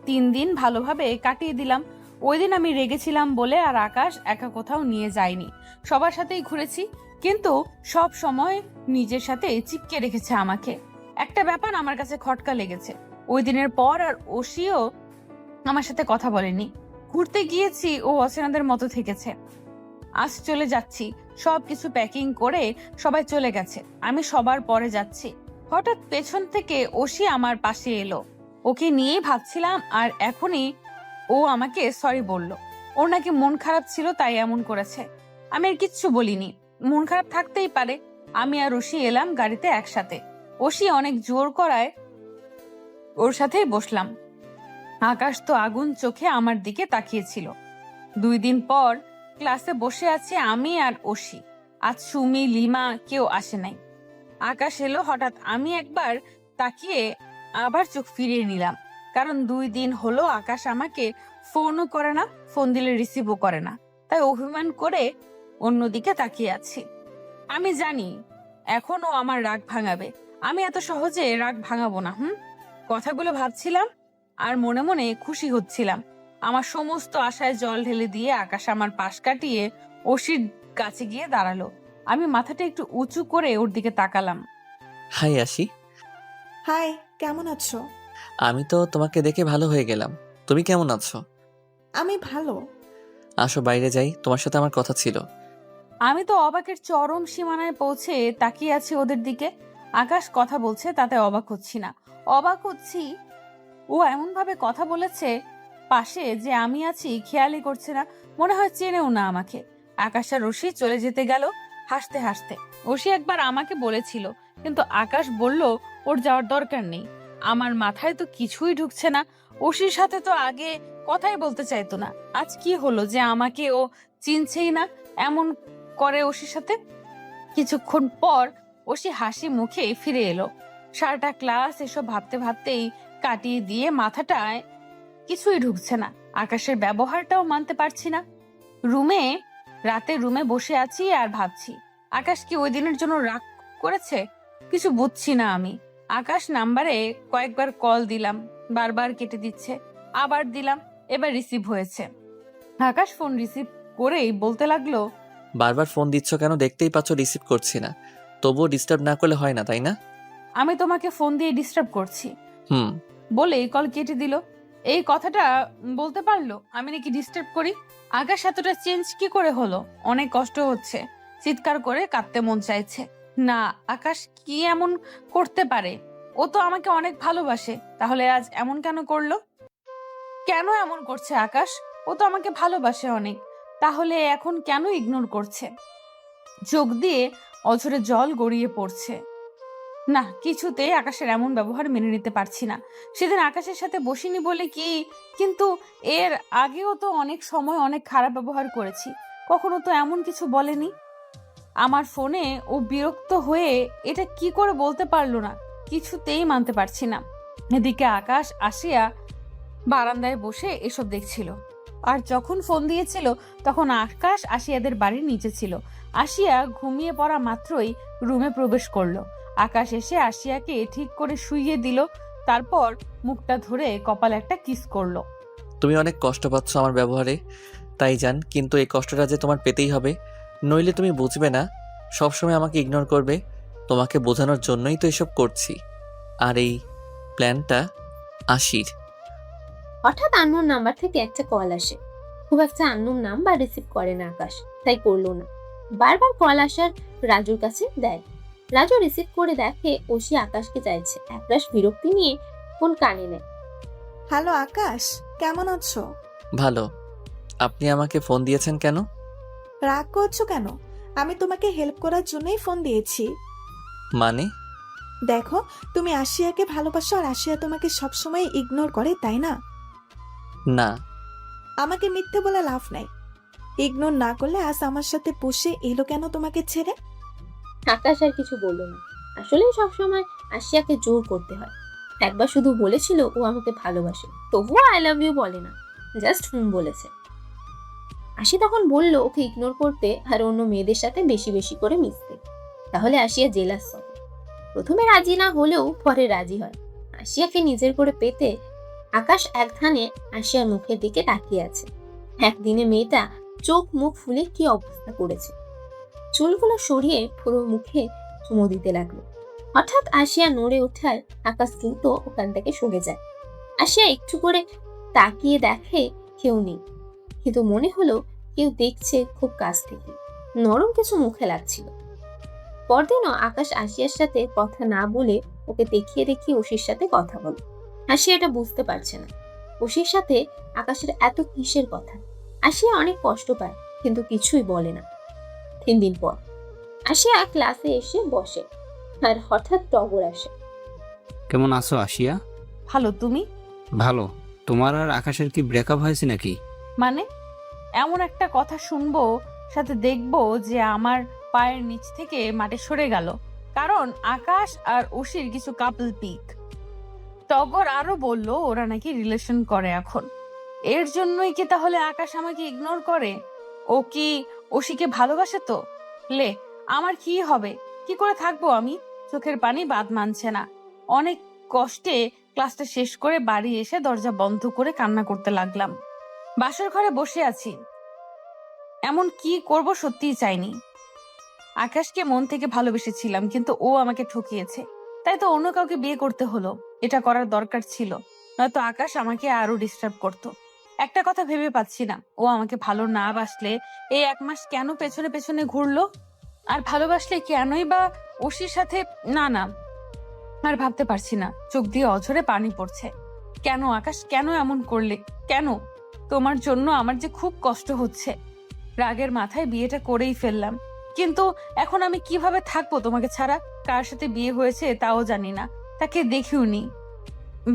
3 দিন ভালোভাবে কাটিয়ে দিলাম। ওই দিন আমি রেগেছিলাম বলে আর আকাশ একা কোথাও নিয়ে যায়নি, সবার সাথেই ঘুরেছি, কিন্তু সব সময় নিজের সাথে চিপকে রেখেছে আমাকে। একটা ব্যাপার আমার কাছে খটকা লেগেছে, ওই দিনের পর আর ওশিও আমার সাথে কথা বলেনি। ঘুরতে গিয়েছি, ও অচেনাদের মতো থেকেছে। আজ চলে যাচ্ছি, সবকিছু প্যাকিং করে সবাই চলে গেছে, আমি সবার পরে যাচ্ছি। হঠাৎ পেছন থেকে ওশি আমার পাশে এলো। ওকে নিয়েই ভাবছিলাম, আর এখনই ও আমাকে সরি বলল। ওর নাকি মন খারাপ ছিল তাই এমন করেছে। আমি আর কিচ্ছু বলিনি, মন খারাপ থাকতেই পারে। আমি আর ওশি এলাম গাড়িতে একসাথে। ওশি অনেক জোর করায় ওর সাথেই বসলাম। আকাশ তো আগুন চোখে আমার দিকে তাকিয়েছিল। 2 দিন পর ক্লাসে বসে আছি আমি আর ওশি। আজ সুমি, লিমা কেউ আসে নাই। আকাশ এলো হঠাৎ। আমি একবার তাকিয়ে আবার চোখ ফিরিয়ে নিলাম, কারণ 2 দিন হলো আকাশ আমাকে ফোনও করে না, ফোন দিলে রিসিভও করে না। তাই অভিমান করে অন্যদিকে তাকিয়ে আছি। আমি জানি এখনো আমার রাগ ভাঙাবে, আমি এত সহজে রাগ ভাঙাবো না। কথাগুলো ভাবছিলাম আর মনে মনে খুশি হচ্ছিলাম। আমার সমস্ত আশায় জল ঢেলে দিয়ে আকাশ আমার পাশ কাটিয়ে ওশির কাছে গিয়ে দাঁড়ালো। আমি মাথাটা একটু উঁচু করে ওর দিকে তাকালাম। হাই আশি। হাই, কেমন আছো? আমি তো তোমাকে দেখে ভালো হয়ে গেলাম। তুমি কেমন আছো? আমি ভালো। আসো বাইরে যাই, তোমার সাথে আমার কথা ছিল। আমি তো অবাকের চরম সীমানায় পৌঁছে তাকিয়ে আছি ওদের দিকে। আকাশ কথা বলছে তাতে অবাক হচ্ছি না, অবাক হচ্ছি ও এমন ভাবে কথা বলেছে, পাশে যে আমি আছি খেয়ালই করছে না, মনে হয় চেনেও না আমাকে। আকাশ আর রশি চলে যেতে গেল হাসতে হাসতে। রশি একবার আমাকে বলেছিল, কিন্তু আকাশ বলল ওর যাওয়ার দরকার নেই। আমার মাথায় তো কিছুই ঢুকছে না। ওশির সাথে তো আগে কথাই বলতে চাইতো না, আজ কি হলো যে আমাকে ও চিনছেই না এমন করে ওশির সাথে। কিছুক্ষণ পর ওশি হাসি মুখে ফিরে এলো। সারাটা ক্লাস এসব ভাবতে ভাবতেই কাটিয়ে দিয়ে মাথাটায় কিছুই ঢুকছে না। আকাশের ব্যবহারটাও মানতে পারছি না। রাতে রুমে বসে আছি আর ভাবছি, আকাশ কি ওই দিনের জন্য রাগ করেছে? কিছু বুঝছি না আমি। আকাশ নাম্বারে কয়েকবার কল দিলাম, বারবার কেটে দিচ্ছে, আবার দিলাম, এবার রিসিভ হয়েছে। আকাশ ফোন রিসিভ করেই বলতে লাগলো, বারবার ফোন দিচ্ছ কেন? দেখতেই পাচ্ছ রিসিভ করছি না, তবুও ডিস্টার্ব না করলে হয় না, তাই না? আমি তোমাকে ফোন দিয়ে ডিস্টার্ব করছি হুম। বলে কল কেটে দিল। এই কথাটা বলতে পারলো আমি নাকি ডিস্টার্ব করি। আকাশ এতটা চেঞ্জ কি করে হলো? অনেক কষ্ট হচ্ছে, চিৎকার করে কাঁদতে মন চাইছে। না, আকাশ কি এমন করতে পারে? ও তো আমাকে অনেক ভালোবাসে, তাহলে আজ এমন কেন করলো? কেন এমন করছে আকাশ? ও তো আমাকে ভালোবাসে অনেক, তাহলে এখন কেন ইগনোর করছে? চোখ দিয়ে অঝরে জল গড়িয়ে পড়ছে। না, কিছুতেই আকাশের এমন ব্যবহার মেনে নিতে পারছি না। সেদিন আকাশের সাথে বসিনি বলে কি, কিন্তু এর আগেও তো অনেক সময় অনেক খারাপ ব্যবহার করেছি, কখনো তো এমন কিছু বলেনি। আমার ফোনে ও বিরক্ত হয়ে এটা কি করে বলতে পারলো না, কিছুতেই মানতে পারছি না। এদিকে আকাশ আসিয়া বারান্দায় বসে এসব দেখছিল, আর যখন ফোন দিয়েছিল তখন আকাশ আসিয়াদের বাড়ির নিচে ছিল। আসিয়া ঘুমিয়ে পড়া মাত্রই রুমে প্রবেশ করলো। আকাশ এসে আসিয়াকে ঠিক করে শুইয়ে দিল, তারপর মুখটা ধরে কপালে একটা কিস করলো। তুমি অনেক কষ্ট পাচ্ছ আমার ব্যবহারে, তাই জান, কিন্তু এই কষ্টটা যে তোমার পেতেই হবে, নইলে তুমি বুঝবে না, সবসময় আমাকে ইগনোর করবে। তোমাকে বোঝানোর জন্যই তো এসব করছি। আর এই প্ল্যানটা আশির। হঠাৎ আননোন নাম্বার থেকে একটা কল আসে। খুব একটা আননোন নাম্বার রিসিভ করে না আকাশ, তাই করলো না। বারবার কল আসার রাজুর কাছে দেয়। রাজু রিসিভ করে দেখে ওসি আকাশকে চাইছে। একরাশ বিরক্তি নিয়ে ফোন কানে নেয়। হ্যালো আকাশ, কেমন আছো? ভালো। আপনি আমাকে ফোন দিয়েছেন কেন? রাগ করছো কেন? আমি তোমাকে হেল্প করার জন্যই ফোন দিয়েছি। মানে? দেখো, তুমি আশিয়াকে ভালোবাসো আর আশিয়া তোমাকে সবসময় ইগনোর করে, তাই না? না। আমাকে মিথ্যে বলে লাভ নাই। ইগনোর না করলে আজ আমার সাথে বসে এলো কেন তোমাকে ছেড়ে? আকাশ আর কিছু বলল না। আসলে সবসময় আশিয়াকে জোর করতে হয়। একবার শুধু বলেছিল ও আমাকে ভালোবাসে, তবুও আই লাভ ইউ বলে না, জাস্ট বলেছে। আশি তখন বলল ওকে ইগনোর করতে আর অন্য মেয়েদের সাথে বেশি বেশি করে মিশতে। তাহলে আশিয়া জেলাস হবে। প্রথমে রাজি না হলেও পরে রাজি হয়। আশিয়াকে নিজের করে পেতে আকাশ এক ধ্যানে আশিয়ার মুখের দিকে তাকিয়ে আছে। একদিনে মেয়েটা চোখ মুখ ফুলে কি অবস্থা করেছে। চুলগুলো সরিয়ে পুরো মুখে চুমো দিতে লাগলো। হঠাৎ আশিয়া নড়ে ওঠায় আকাশ কিন্তু ওখান থেকে সরে যায়। আশিয়া একটু করে তাকিয়ে দেখে কেউ নেই, কিন্তু মনে হলো কেউ দেখছে খুব কাছ থেকে। নরম কিছু মুখে লাগছিল। পরদিনও আকাশ আশিয়ার সাথে কথা না বলে ওকে দেখিয়ে দেখিয়ে ওশির সাথে কথা বলে। আশিয়া এটা বুঝতে পারছে না, ওশির সাথে আকাশের এত কিসের কথা। আশিয়া অনেক কষ্ট পায়, কিন্তু কিছুই বলে না। 3 দিন পর আশিয়া ক্লাসে এসে বসে, আর হঠাৎ টগর আসে। কেমন আছো আশিয়া? ভালো, তুমি? ভালো। তোমার আর আকাশের কি ব্রেকআপ হয়েছে নাকি? মানে এমন একটা কথা শুনবো, সাথে দেখবো যে আমার পায়ের নিচ থেকে মাটি সরে গেল, কারণ আকাশ আর ওশির কিছু কাপল পিক। টগর আরো বলল ওরা নাকি রিলেশন করে এখন। এর জন্যই কি তাহলে আকাশ আমাকে ইগনোর করে? ও কি ওশিকে ভালোবাসে? তো লে, আমার কি হবে? কি করে থাকবো আমি? চোখের পানি বাদ মানছে না। অনেক কষ্টে ক্লাসটা শেষ করে বাড়ি এসে দরজা বন্ধ করে কান্না করতে লাগলাম। বাসর ঘরে বসে আছি, এমন কি করব সত্যিই চাইনি। আকাশকে মন থেকে ভালোবেসেছিলাম, কিন্তু ও আমাকে ঠকিয়েছে। তাই তো অন্য কাউকে বিয়ে করতে হলো। এটা করার দরকার ছিল, নয়তো আকাশ আমাকে আরো ডিস্টার্ব করত। একটা কথা ভেবে পাচ্ছি না, ও আমাকে ভালো না বাসলে এই 1 মাস কেন পেছনে পেছনে ঘুরলো? আর ভালোবাসলে কেনই বা ওশির সাথে? না না, আর ভাবতে পারছি না। চোখ দিয়ে অঝরে পানি পড়ছে। কেন আকাশ, কেন এমন করলে? কেন? তোমার জন্য আমার যে খুব কষ্ট হচ্ছে। রাগের মাথায় বিয়েটা করেই ফেললাম, কিন্তু এখন আমি কিভাবে থাকবো তোমাকে ছাড়া? কার সাথে বিয়ে হয়েছে তাও জানি না, তাকে দেখিওনি।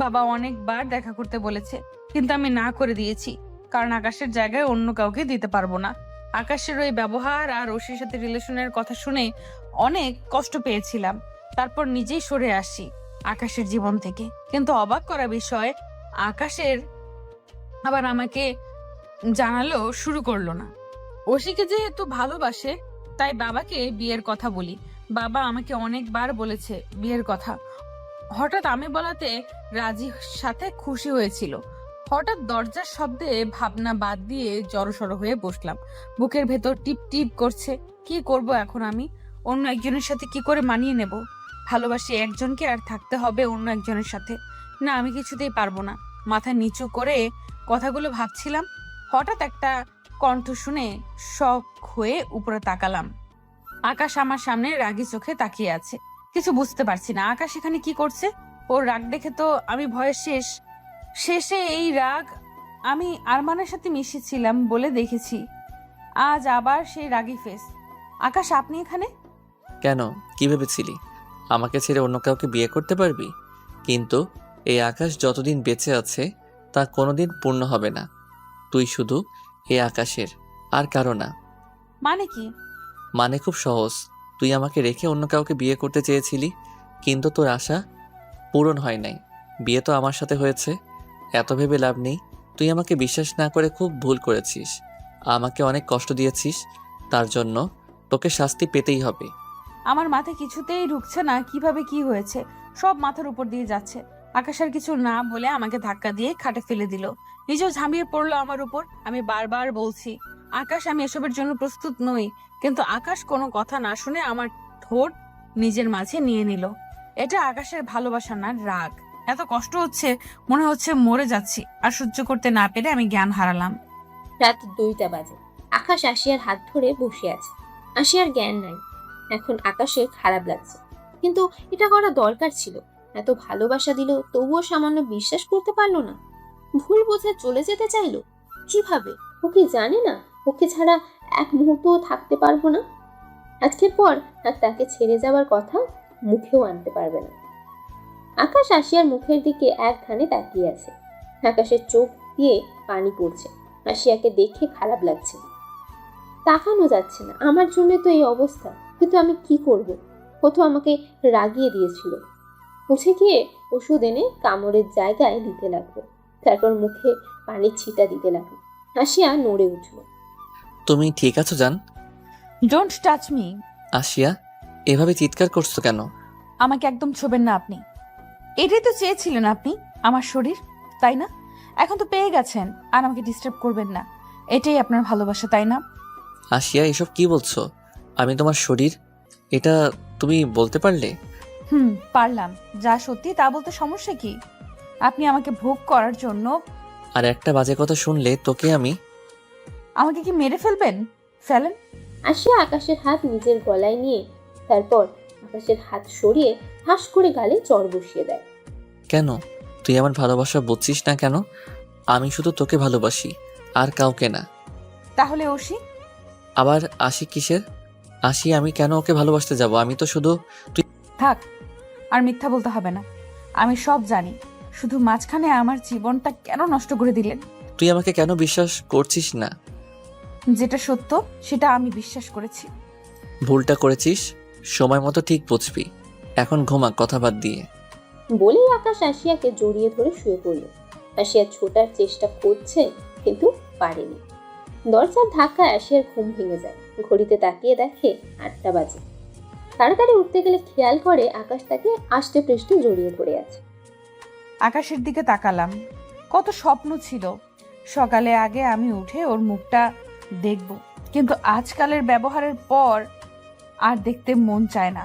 বাবা অনেকবার দেখা করতে বলেছে, কিন্তু আমি না করে দিয়েছি, কারণ আকাশের জায়গায় অন্য কাউকে দিতে পারবো না। আকাশের ওই ব্যবহার আর ওশির সাথে রিলেশনের কথা শুনে অনেক কষ্ট পেয়েছিলাম। তারপর নিজেই সরে আসি আকাশের জীবন থেকে। কিন্তু অবাক করা বিষয়, আকাশের আবার আমাকে জানালো শুরু করলো না। ওশিকে যেহেতু ভালোবাসে, তাই বাবাকে বিয়ের কথা বলি। বাবা আমাকে অনেকবার বলেছে বিয়ের কথা। হঠাৎ আমি বলাতে রাজির সাথে খুশি হয়েছিল। হঠাৎ দরজার শব্দে ভাবনা বাদ দিয়ে জড়সড় হয়ে বসলাম। বুকের ভেতর টিপ টিপ করছে। কি করব এখন আমি? অন্য একজনের সাথে কি করে মানিয়ে নেব? ভালোবাসি একজনকে, আর থাকতে হবে অন্য একজনের সাথে। না, আমি কিছুতেই পারবো না। মাথা নিচু করে কথাগুলো ভাবছিলাম, হঠাৎ একটা কণ্ঠ শুনে শক হয়ে উপরে তাকালাম। আকাশ আমার সামনে রাগী চোখে তাকিয়ে আছে। কিছু বুঝতে পারছি না আকাশ এখানে কি করছে। ওর রাগ দেখে তো আমি ভয়ে শেষে এই রাগ আমি আরমানের সাথে মিশেছিলাম বলে দেখেছি। আজ আবার সেই রাগী ফেস। আকাশ, আপনি এখানে? কেন, কি ভেবেছিলি আমাকে ছেড়ে অন্য কাউকে বিয়ে করতে পারবি? কিন্তু এই আকাশ যতদিন বেঁচে আছে তা কোনোদিন পূর্ণ হবে না। তুই শুধু এই আকাশের, আর কারো না। মানে কি? মানে খুব সহজ। তুই আমাকে রেখে অন্য কাউকে বিয়ে করতে চেয়েছিলি, কিন্তু তোর আশা পূরণ হয় নাই। বিয়ে তো আমার সাথে হয়েছে, এত ভেবে লাভ নেই। তুই আমাকে বিশ্বাস না করে খুব ভুল করেছিস, আমাকে অনেক কষ্ট দিয়েছিস। তার জন্য তোকে শাস্তি পেতেই হবে। আমার মাথায় কিছুতেই ঢুকছে না কিভাবে কি হয়েছে। সব মাথার উপর দিয়ে যাচ্ছে। আকাশ আর কিছু না বলে আমাকে ধাক্কা দিয়ে খাটে ফেলে দিল, নিজেও ঝাঁপিয়ে পড়লো আমার উপর। আমি বারবার বলছি আকাশ, আমি এসবের জন্য প্রস্তুত নই, কিন্তু আকাশ কোনো কথা না শুনে আমার ঠোঁট নিজের মাঝে নিয়ে নিল। এটা আকাশের ভালোবাসা না, রাগ। এত কষ্ট হচ্ছে, মনে হচ্ছে মরে যাচ্ছি। আর সহ্য করতে না পেরে আমি জ্ঞান হারালাম। রাত 2টা বাজে। আকাশ আশিয়ার হাত ধরে বসে আছে। আশিয়ার জ্ঞান নাই। এখন আকাশের খারাপ লাগছে, কিন্তু এটা করা দরকার ছিল। এত ভালোবাসা দিল, তবুও সামান্য বিশ্বাস করতে পারলো না। ভুল বুঝে চলে যেতে চাইলো। কিভাবে? ও কি জানে না ওকে ছাড়া এক মুহূর্তও থাকতে পারবো না? আজকের পর আর তাকে ছেড়ে যাওয়ার কথা মুখেও আনতে পারবে না। আকাশ আশিয়ার মুখের দিকে এক ধানে তাকিয়ে আছে। আকাশের চোখ দিয়ে পানি পড়ছে। আশিয়াকে দেখে খারাপ লাগছে। তাকানো যাচ্ছে না। আমার জন্য তো এই অবস্থা, কিন্তু আমি কি করব? ও তো আমাকে রাগিয়ে দিয়েছিল। উঠে গিয়ে ওষুধ এনে কামড়ের জায়গায় দিতে লাগলো, তারপর মুখে পানির ছিটা দিতে লাগলো। আশিয়া নড়ে উঠল। তুমি ঠিক আছো জান? Don't touch me. আশিয়া, এভাবে চিৎকার করছো কেন? আমাকে একদম ছোবেন না আপনি। এটাই তো চেয়েছিলেন আপনি, আমার শরীর, তাই না? এখন তো পেয়ে গেছেন, আর আমাকে ডিস্টার্ব করবেন না। এটাই আপনার ভালোবাসা, তাই না? আশিয়া, এসব কি বলছো? আমি তোমার শরীর, এটা তুমি বলতে পারলে? পারলাম। যা সত্যি তা বলতে সমস্যা কি? আপনি আমাকে ভোগ করার জন্য আর একটা বাজে কথা শুনলে তোকে আমি। আমাকে কি মেরে ফেলবেন? ফেলেন। আশিয়া আকাশের হাত নিজের গলায় নিয়ে তারপর আকাশের হাত সরিয়ে হাস করে গালে চড় বসিয়ে দেয়। কেন? তুই আমার ভালোবাসা বুঝছিস না কেন? আমি শুধু তোকে ভালোবাসি, আর কাউকে না। তাহলে ওসি? আবার আশি কিসের? আশি, আমি কেন ওকে ভালোবাসতে যাব? আমি তো শুধু। থাক, আর মিথ্যা বলতে হবে না। আমি সব জানি। শুধু মাঝখানে আমার জীবনটা কেন নষ্ট করে দিলেন? তুই আমাকে কেন বিশ্বাস করছিস না? যেটা সত্য সেটা আমি বিশ্বাস করেছি। ভুলটা করেছিস, সময় মতো ঠিক বুঝবি। এখন ঘুমা, কথা বাদ দিয়ে। বলেই আকাশ আশিয়াকে জড়িয়ে ধরে শুয়ে পড়ল। আশিয়া ছোটার চেষ্টা করছে, কিন্তু পারেনি। দরজার ধাক্কায় আশিয়ার ঘুম ভেঙে যায়। ঘড়িতে তাকিয়ে দেখে 8টা বাজে। তাড়াতাড়ি উঠতে গেলে খেয়াল করে আকাশ তাকে আষ্টে পৃষ্ঠে জড়িয়ে ধরে আছে। আকাশের দিকে তাকালাম। কত স্বপ্ন ছিল সকালে আগে আমি উঠে ওর মুখটা দেখব, কিন্তু আজকালের ব্যবহারের পর আর দেখতে মন চায় না।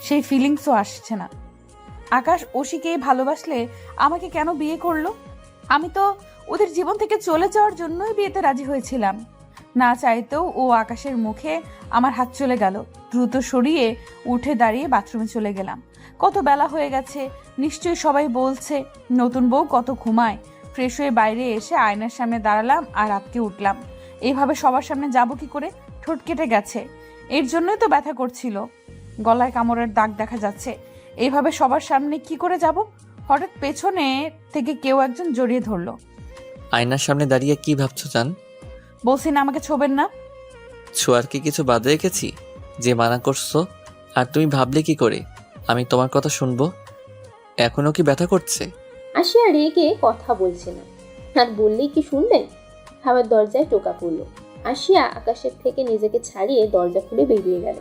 সেই ফিলিংসও আসছে না। আকাশ ওশিকে ভালোবাসলে আমাকে কেন বিয়ে করলো? আমি তো ওদের জীবন থেকে চলে যাওয়ার জন্যই বিয়েতে রাজি হয়েছিলাম। না চাইতেও ও আকাশের মুখে আমার হাত চলে গেল। দ্রুত সরিয়ে উঠে দাঁড়িয়ে বাথরুমে চলে গেলাম। কত বেলা হয়ে গেছে, নিশ্চয়ই সবাই বলছে নতুন বউ কত ঘুমায়। ফ্রেশ হয়ে বাইরে এসে আয়নার সামনে দাঁড়ালাম আর আটকে উঠলাম। এইভাবে সবার সামনে যাব কি করে? ঠোঁট কেটে গেছে, এর জন্যই তো ব্যথা করছিল। গলায় কামড়ের দাগ দেখা যাচ্ছে। এইভাবে সবার সামনে কি করে যাব? হঠাৎ পেছনে থেকে কেউ একজন জড়িয়ে ধরলো। আয়নার সামনে দাঁড়িয়ে কি ভাবছো জান? বলছি না আমাকে ছোবেন না। ছোঁয়ার কি কিছু বাদ রেখেছি যে মানা করছো? আর তুমি ভাবলে কি করে আমি তোমার কথা শুনবো? এখনো কি ব্যথা করছে? আশিয়া রেগে কথা বলছে না, আর বললেই কি শুনবেন? খাবার দরজায় টোকা পড়ল। আশিয়া আকাশের থেকে নিজেকে ছাড়িয়ে দরজা খুলে বেরিয়ে গেল।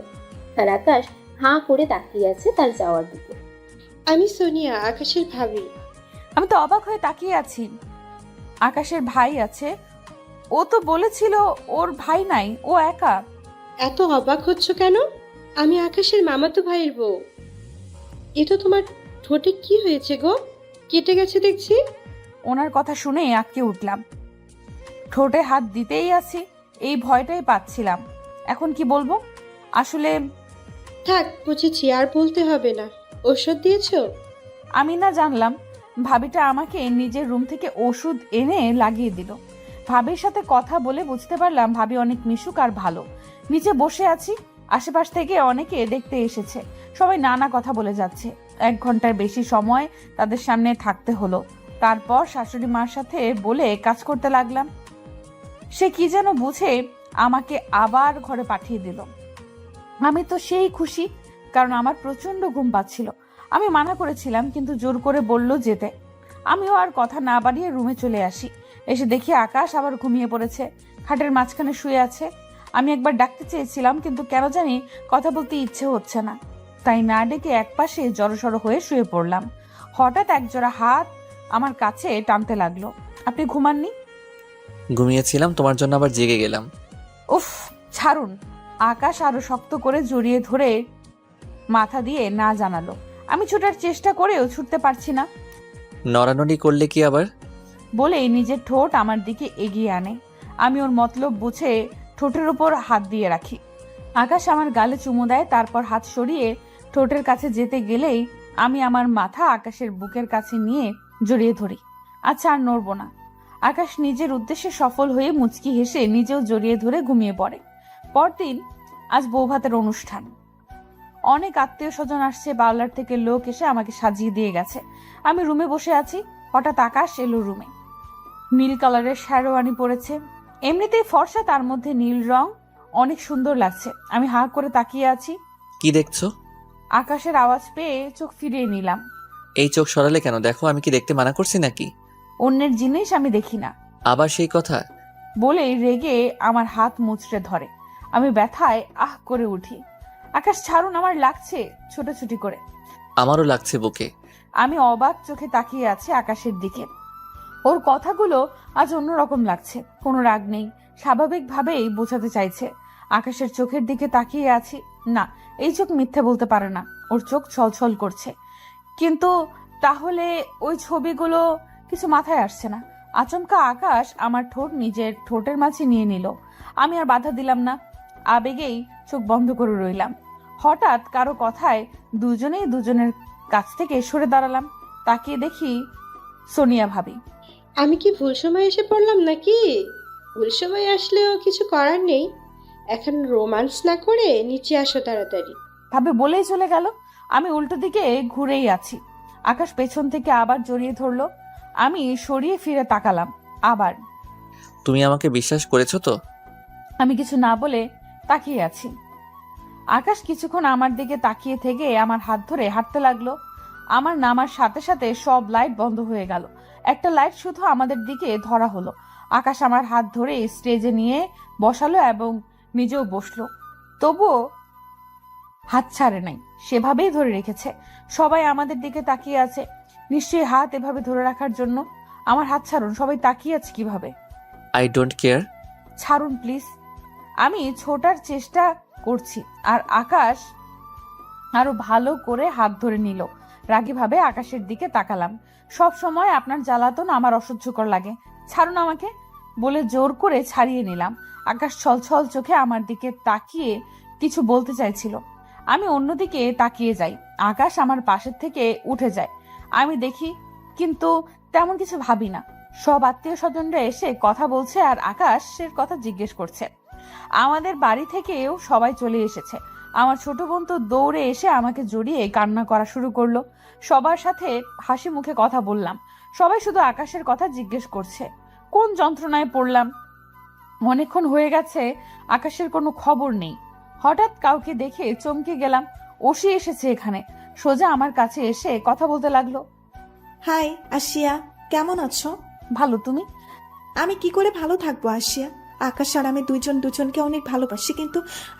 আর আকাশ হাঁ করে তাকিয়ে আছে তার যাওয়ার দিকে। আমি সোনিয়া, আকাশের ভাবি। আমি তো অবাক হয়ে তাকিয়ে আছি। আকাশের ভাই আছে, ও তো বলেছিল ওর ভাই নাই, ও একা। এত অবাক হচ্ছ কেন? আমি আকাশের মামাতো ভাইয়ের বউ। এ তো তোমার ঠোঁটে কি হয়েছে গো? কেটে গেছে দেখছি। ওনার কথা শুনে আটকে উঠলাম। ঠোঁটে হাত দিতেই আছি, এই ভয়টাই পাচ্ছিলাম। এখন কি বলবো? আসলে থাক, বুঝেছি, আর বলতে হবে না। ওষুধ দিয়েছো? আমি না জানলাম ভাবিটা আমাকে নিজের রুম থেকে ওষুধ এনে লাগিয়ে দিল। ভাবির সাথে কথা বলে বুঝতে পারলাম ভাবি অনেক মিশুক আর ভালো। নিচে বসে আছি, আশেপাশ থেকে অনেকে দেখতে এসেছে। সবাই নানা কথা বলে যাচ্ছে। 1 ঘন্টার বেশি সময় তাদের সামনে থাকতে হলো। তারপর শাশুড়ি মার সাথে বলে কাজ করতে লাগলাম। সে কি যেন বুঝে আমাকে আবার ঘরে পাঠিয়ে দিল। আমি তো সেই খুশি, কারণ আমার প্রচন্ড ঘুম পাচ্ছিল। আমি মানা করেছিলাম, কিন্তু জোর করে বলল যেতে। আমিও আর কথা না বাড়িয়ে রুমে চলে আসি। এসে দেখি আকাশ আবার ঘুমিয়ে পড়েছে, খাটের মাঝখানে শুয়ে আছে। আমি একবার ডাকতে চেয়েছিলাম, কিন্তু কেন জানি কথা বলতে ইচ্ছে হচ্ছে না। তাই না ডেকে একপাশে জড়সড় হয়ে শুয়ে পড়লাম। হঠাৎ একজোড়া হাত আমার কাছে টানতে লাগলো। আপনি ঘুমাননি? ঘুমিয়েছিলাম, তোমার জন্য আবার জেগে গেলাম। উফ, ছাড়ুন। আকাশ আরো শক্ত করে জড়িয়ে ধরে মাথা দিয়ে না জানালো। আমি ছুটার চেষ্টা করেও ছুটতে পারছি না। নড়ানড়ি করলে কি আবার? বলেই নিজের ঠোঁট আমার দিকে এগিয়ে আনে। আমি ওর মতলব বুঝে ঠোঁটের উপর হাত দিয়ে রাখি। আকাশ আমার গালে চুমু দেয়, তারপর হাত সরিয়ে ঠোঁটের কাছে যেতে গেলেই আমি আমার মাথা আকাশের বুকের কাছে নিয়ে জড়িয়ে ধরি। আচ্ছা, আর নড়বো না। আকাশ নিজের উদ্দেশ্যে সফল হয়ে মুচকি হেসে নিজেও জড়িয়ে ধরে ঘুমিয়ে পড়ে। পরদিন আজ বৌভাতের অনুষ্ঠান। অনেক আত্মীয় স্বজন আসছে, পার্লার থেকে লোক এসে আমাকে সাজিয়ে দিয়ে গেছে। আমি রুমে বসে আছি, হঠাৎ আকাশ এলো রুমে। নীল কালারের শেরওয়ানি পরেছে, এমনিতেই ফর্সা, তার মধ্যে নীল রং, অনেক সুন্দর লাগছে। আমি হাঁ করে তাকিয়ে আছি। কি দেখছো? আকাশের আওয়াজ পেয়ে চোখ ফিরিয়ে নিলাম। এই চোখ সরালে কেন? দেখো, আমি কি দেখতে মানা করছি নাকি? অন্যের জিনিস আমি দেখি না। আবার সেই কথা? বলেই রেগে আমার হাত মুচড়ে ধরে। আমি ব্যথায় আহ করে উঠি। আকাশ ছাড়ুন, আমার লাগছে, ছোটাছুটি করে। আমারও লাগছে বুকে। আমি অবাক চোখে তাকিয়ে আছি আকাশের দিকে। ওর কথাগুলো আজ অন্যরকম লাগছে, কোনো রাগ নেই, স্বাভাবিকভাবেই বোঝাতে চাইছে। আকাশের চোখের দিকে তাকিয়ে আছি। না, এই চোখ মিথ্যে বলতে পারে না, ওর চোখ ছলছল করছে। কিন্তু তাহলে ওই ছবিগুলো, কিছু মাথায় আসছে না। আচমকা আকাশ আমার ঠোঁট নিজের ঠোঁটের মাঝে নিয়ে নিল। আমি আর বাধা দিলাম না, আবেগেই চোখ বন্ধ করে রইলাম। হঠাৎ কারো কথায় দুজনেই দুজনের কাছ থেকে সরে দাঁড়ালাম। তাকিয়ে দেখি সোনিয়া ভাবি। আমি কি ভুল সময় এসে পড়লাম নাকি? ভুল সময় আসলেও কিছু করার নেই। এখন রোমান্স না করে নিচে আসো তাড়াতাড়ি। ভাবে বলেই চলে গেল। আমি উল্টো দিকে ঘুরেই আছি। আকাশ পেছন থেকে আবার জড়িয়ে ধরলো। আমি সরিয়ে ফিরে তাকালাম আবার। তুমি আমাকে বিশ্বাস করেছো তো? আমি কিছু না বলে তাকিয়ে আছি। আকাশ কিছুক্ষণ আমার দিকে তাকিয়ে থেকে আমার হাত ধরে হাঁটতে লাগলো। আমার নামার সাথে সাথে সব লাইট বন্ধ হয়ে গেল। একটা লাইট শুধু আমাদের দিকে ধরা হলো। আকাশ আমার হাত ধরে স্টেজে নিয়ে বসালো এবং নিজেও বসলো। তবুও হাত ছাড়ে নাই, সেভাবেই ধরে রেখেছে। সবাই আমাদের দিকে তাকিয়ে আছে, নিশ্চয়ই হাত এভাবে ধরে রাখার জন্য। আমার হাত ছাড়ুন, সবাই তাকিয়ে আছে কিভাবে? I don't care. ছাড়ুন প্লিজ। আমি ছোটার চেষ্টা করছি আর আকাশ আরো ভালো করে হাত ধরে নিল। রাগীভাবে আকাশের দিকে তাকালাম। সব সময় আপনার জ্বালাতন আমার অসহ্যকর লাগে, ছাড়ুন আমাকে বলে জোর করে ছাড়িয়ে নিলাম। আকাশ ছলছল চোখে আমার দিকে তাকিয়ে কিছু বলতে চাইছিল। আমি অন্যদিকে তাকিয়ে যাই। আকাশ আমার পাশের থেকে উঠে যায়। আমি দেখি, কিন্তু তেমন কিছু ভাবি না। সব আত্মীয় স্বজনরা এসে কথা বলছে আর আকাশের কথা জিজ্ঞেস করছে। আমাদের বাড়ি থেকেও সবাই চলে এসেছে। আমার ছোট বোন তো দৌড়ে এসে আমাকে জড়িয়ে কান্না করা শুরু করলো। সবার সাথে হাসি মুখে কথা বললাম। সবাই শুধু আকাশের কথা জিজ্ঞেস করছে, কোন যন্ত্রণায় পড়লাম। অনেকক্ষণ হয়ে গেছে, আকাশের কোনো খবর নেই। হঠাৎ কাউকে দেখে চমকে গেলাম। ওসি এসেছে এখানে। সোজা আমার কাছে এসে কথা বলতে লাগলো। হাই আশিয়া, কেমন আছো? ভালো, তুমি? আমি কি করে ভালো থাকবো আশিয়া? আকাশ আর আমি দুজন দুজনকে অনেক ভালোবাসি, কিন্তু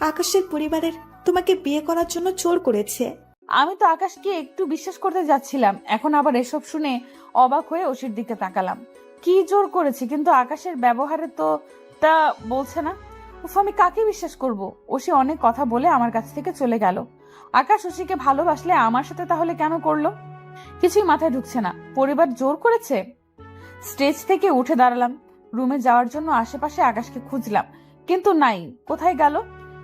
আকাশের পরিবারের তোমাকে বিয়ে করার জন্য জোর করেছে। আমি তো আকাশকে একটু বিশ্বাস করতে যাচ্ছিলাম, এখন আবার এসব শুনে অবাক হয়ে ওসির দিকে তাকালাম। কি জোর করেছে? কিন্তু আকাশের ব্যবহারে তো তা বলছে না। উফ, আমি কাকে বিশ্বাস করব? ওসি অনেক কথা বলে আমার কাছ থেকে চলে গেল। আকাশ ওসিকে ভালোবাসলে আমার সাথে তাহলে কেন করলো? কিছুই মাথায় ঢুকছে না। পরিবার জোর করেছে? স্টেজ থেকে উঠে দাঁড়ালাম। রুমে যাওয়ার জন্য আশেপাশে আকাশকে খুঁজলাম, কিন্তু নাই। কোথায় গেল?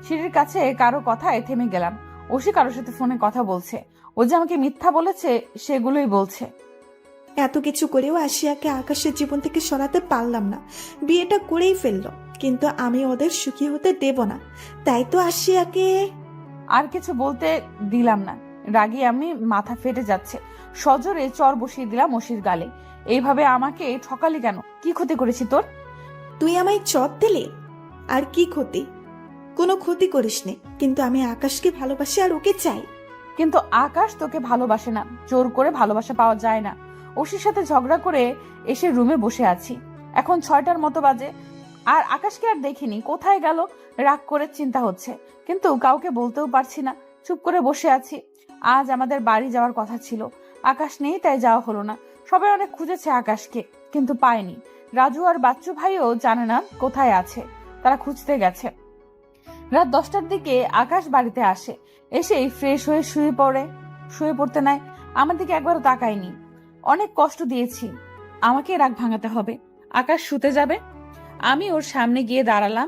সিঁড়ির কাছে কারো কথায় থেমে গেলাম। ওসি কারোর সাথে ফোনে কথা বলছে। ও যে আমাকে মিথ্যা বলেছে সেগুলোই বলছে। এত কিছু করেও আশিয়াকে আকাশের জীবন থেকে সরাতে পারলাম না। বিয়েটা করেই ফেললো, কিন্তু আমি ওদের সুখী হতে দেব না। তাই তো আশিয়াকে আর কিছু বলতে দিলাম না। রাগী আমি মাথা ফেটে যাচ্ছে। সজোরে চর বসিয়ে দিলাম ওসির গালে। এইভাবে আমাকে ঠকালি কেন? কি ক্ষতি করেছি তোর? তুই আমায় চট দিলি? আর কি ক্ষতি? কোনো ক্ষতি করিসনি, কিন্তু আমি আকাশকে ভালোবাসি আর ওকে চাই। কিন্তু আকাশ তোকে ভালোবাসে না। জোর করে ভালোবাসা পাওয়া যায় না। ওসির সাথে ঝগড়া করে এসে রুমে বসে আছি। এখন 6টার মতো বাজে। আর আকাশকে আর দেখিনি, কোথায় গেল? রাগ করে চিন্তা হচ্ছে, কিন্তু কাউকে বলতেও পারছি না। চুপ করে বসে আছি। আজ আমাদের বাড়ি যাওয়ার কথা ছিল, আকাশ নেই, তাই যাওয়া হলো না। সবাই অনেক খুঁজেছে আকাশকে, কিন্তু পায়নি। রাজু আর বাচ্চু ভাইও জানে না কোথায় আছে, তারা খুঁজতে গেছে। রাত 10টার দিকে আকাশ বাড়িতে আসে। এসেই ফ্রেশ হয়ে শুয়ে পড়তে নাই। আমার দিকে একবারও তাকায়নি। অনেক কষ্ট দিয়েছি, আমাকে রাগ ভাঙাতে হবে। আকাশ শুতে যাবে, আমি ওর সামনে গিয়ে দাঁড়ালাম।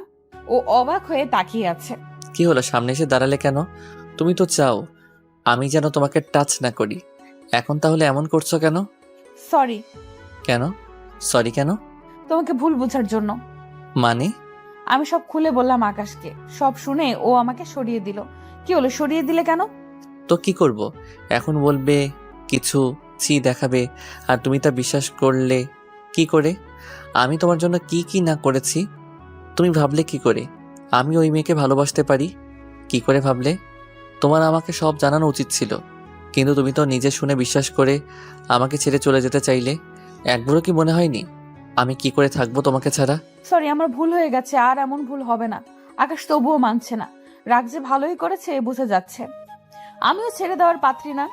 ও অবাক হয়ে তাকিয়ে আছে। কি হলো, সামনে এসে দাঁড়ালে কেন? তুমি তো চাও আমি যেন তোমাকে টাচ না করি, এখন তাহলে এমন করছো কেন? সরি। কেন সরি কেন? তোমাকে ভুল বোঝার জন্য। মানে? আমি সব খুলে বললাম আকাশকে। সব শুনে ও আমাকে সরিয়ে দিল। কি হলো, সরিয়ে দিলে কেন? তো কি করব? এখন বলবে কিছু, দেখাবে, আর তুমি তা বিশ্বাস করলে কি করে? আমি তোমার জন্য কি কি না করেছি তুমি ভাবলে কি করে? আমি ওই মেয়েকে ভালোবাসতে পারি কি করে ভাবলে? তোমার আমাকে সব জানানো উচিত ছিল, কিন্তু তুমি তো নিজে শুনে বিশ্বাস করে আমাকে ছেড়ে চলে যেতে চাইলে। একবারও কি মনে হয়নি আমি কি করে থাকবো তোমাকে ছাড়া? সরি, আমার ভুল হয়ে গেছে, আর এমন ভুল হবে না। আকাশ তবুও মানছে না। রাগ যে ভালোই করেছে বোঝা যাচ্ছে। আমিও ছেড়ে দেওয়ার পাত্রী না।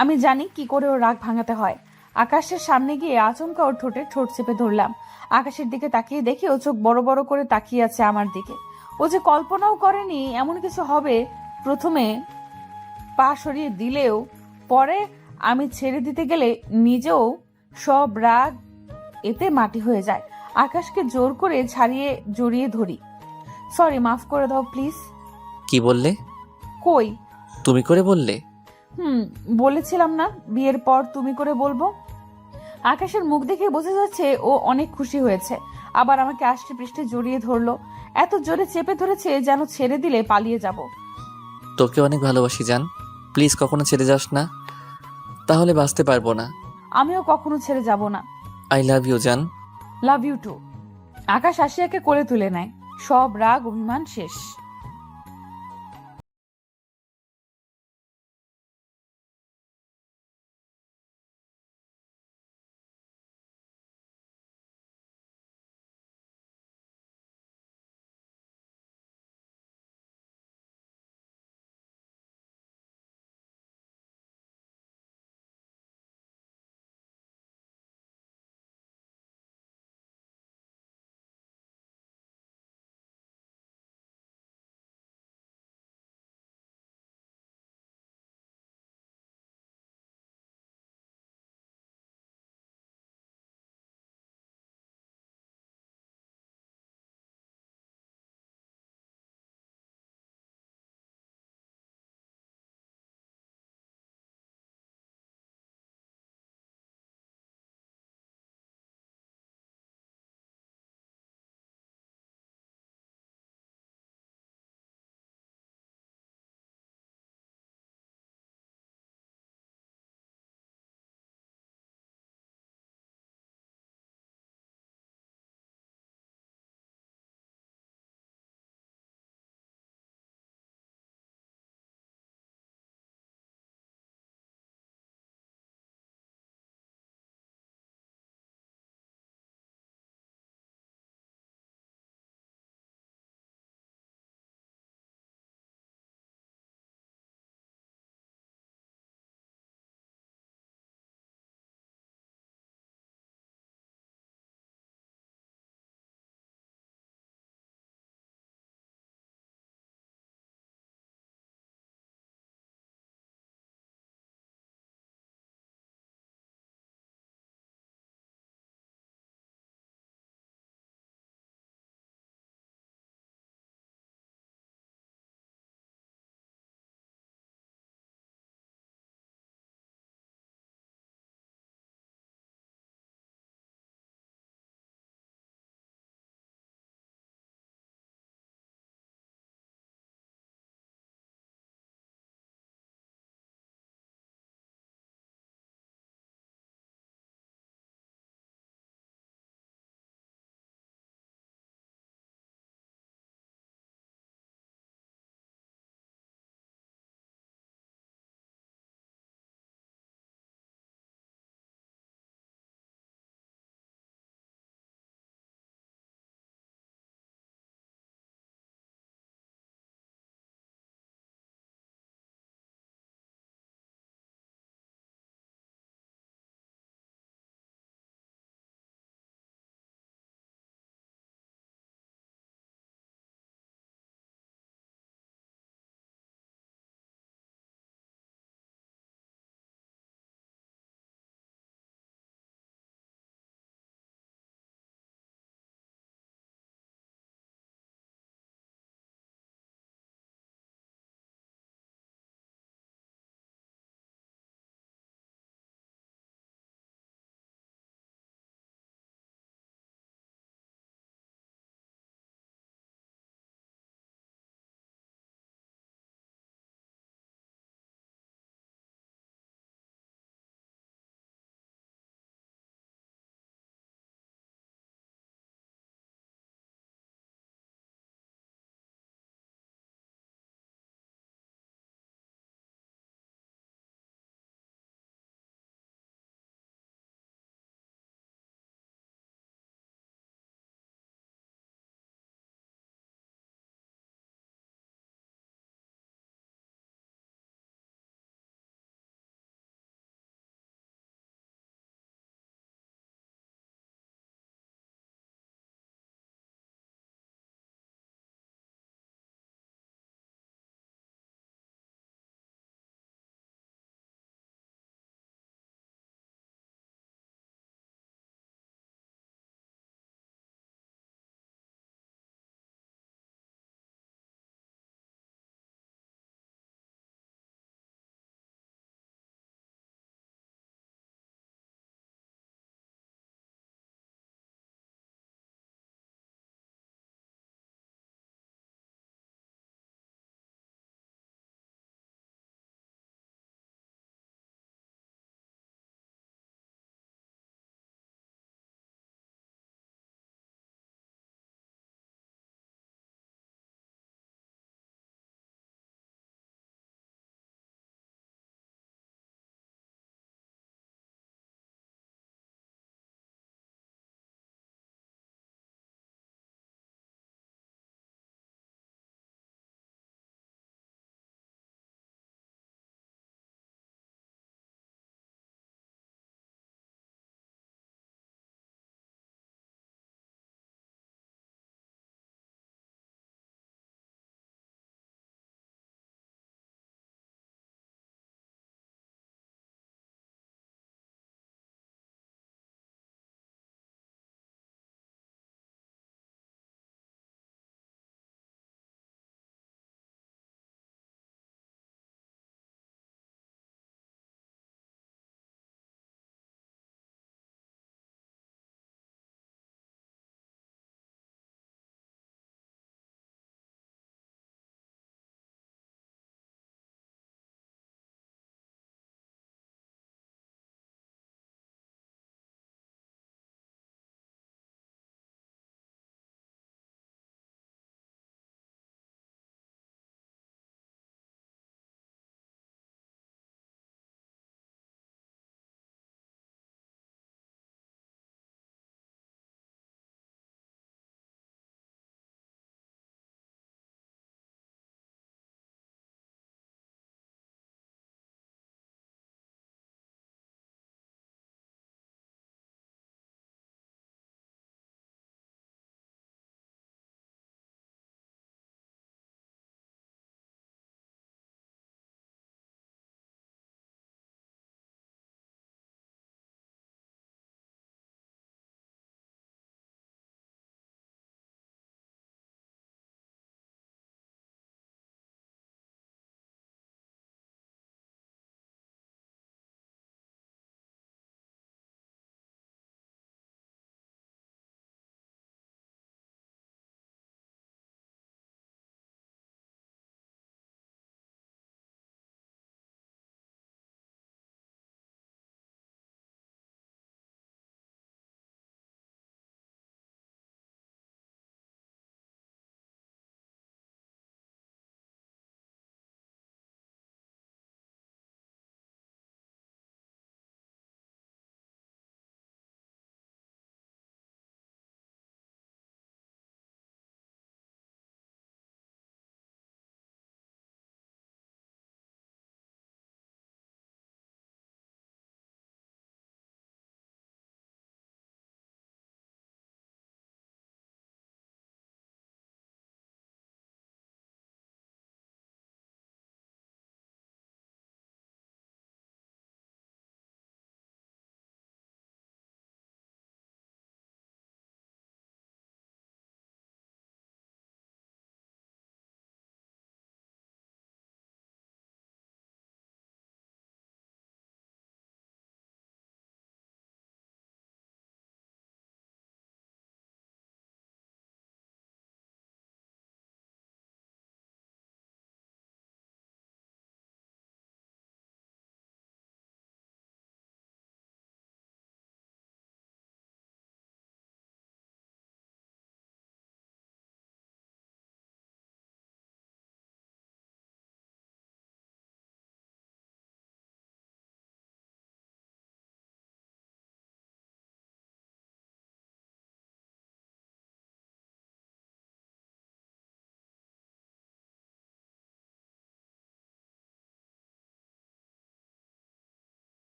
আমি জানি কি করে ওর রাগ ভাঙাতে হয়। আকাশের সামনে গিয়ে আচমকা ওর ঠোঁটে ঠোঁট চেপে ধরলাম। আকাশের দিকে তাকিয়ে দেখি ও চোখ বড় বড় করে তাকিয়ে আছে আমার দিকে। ও যে কল্পনাও করেনি এমন কিছু হবে। প্রথমে পা সরিয়ে দিলেও পরে আমি ছেড়ে দিতে গেলে নিজেও সব রাগ এতে মাটি হয়ে যায়। আকাশকে জোর করে জড়িয়ে ধরি। সরি, মাফ করে দাও প্লিজ। কি বললে? কই, তুমি করে বললে? বলেছিলাম না বিয়ের পর তুমি করে বলবো। আকাশের মুখ দেখে বোঝা যাচ্ছে ও অনেক খুশি হয়েছে। আবার আমাকে আষ্টে পৃষ্ঠে জড়িয়ে ধরলো। এত জোরে চেপে ধরেছে যেন ছেড়ে দিলে পালিয়ে যাব। তোকে অনেক ভালোবাসি জান, প্লিজ কখনো ছেড়ে যাস না, তাহলে বাঁচতে পারবো না। আমিও কখনো ছেড়ে যাব না। আই লাভ ইউ জান। Love you two. আকাশ আশিয়াকে কোলে তুলে নেয়। সব রাগ অভিমান শেষ।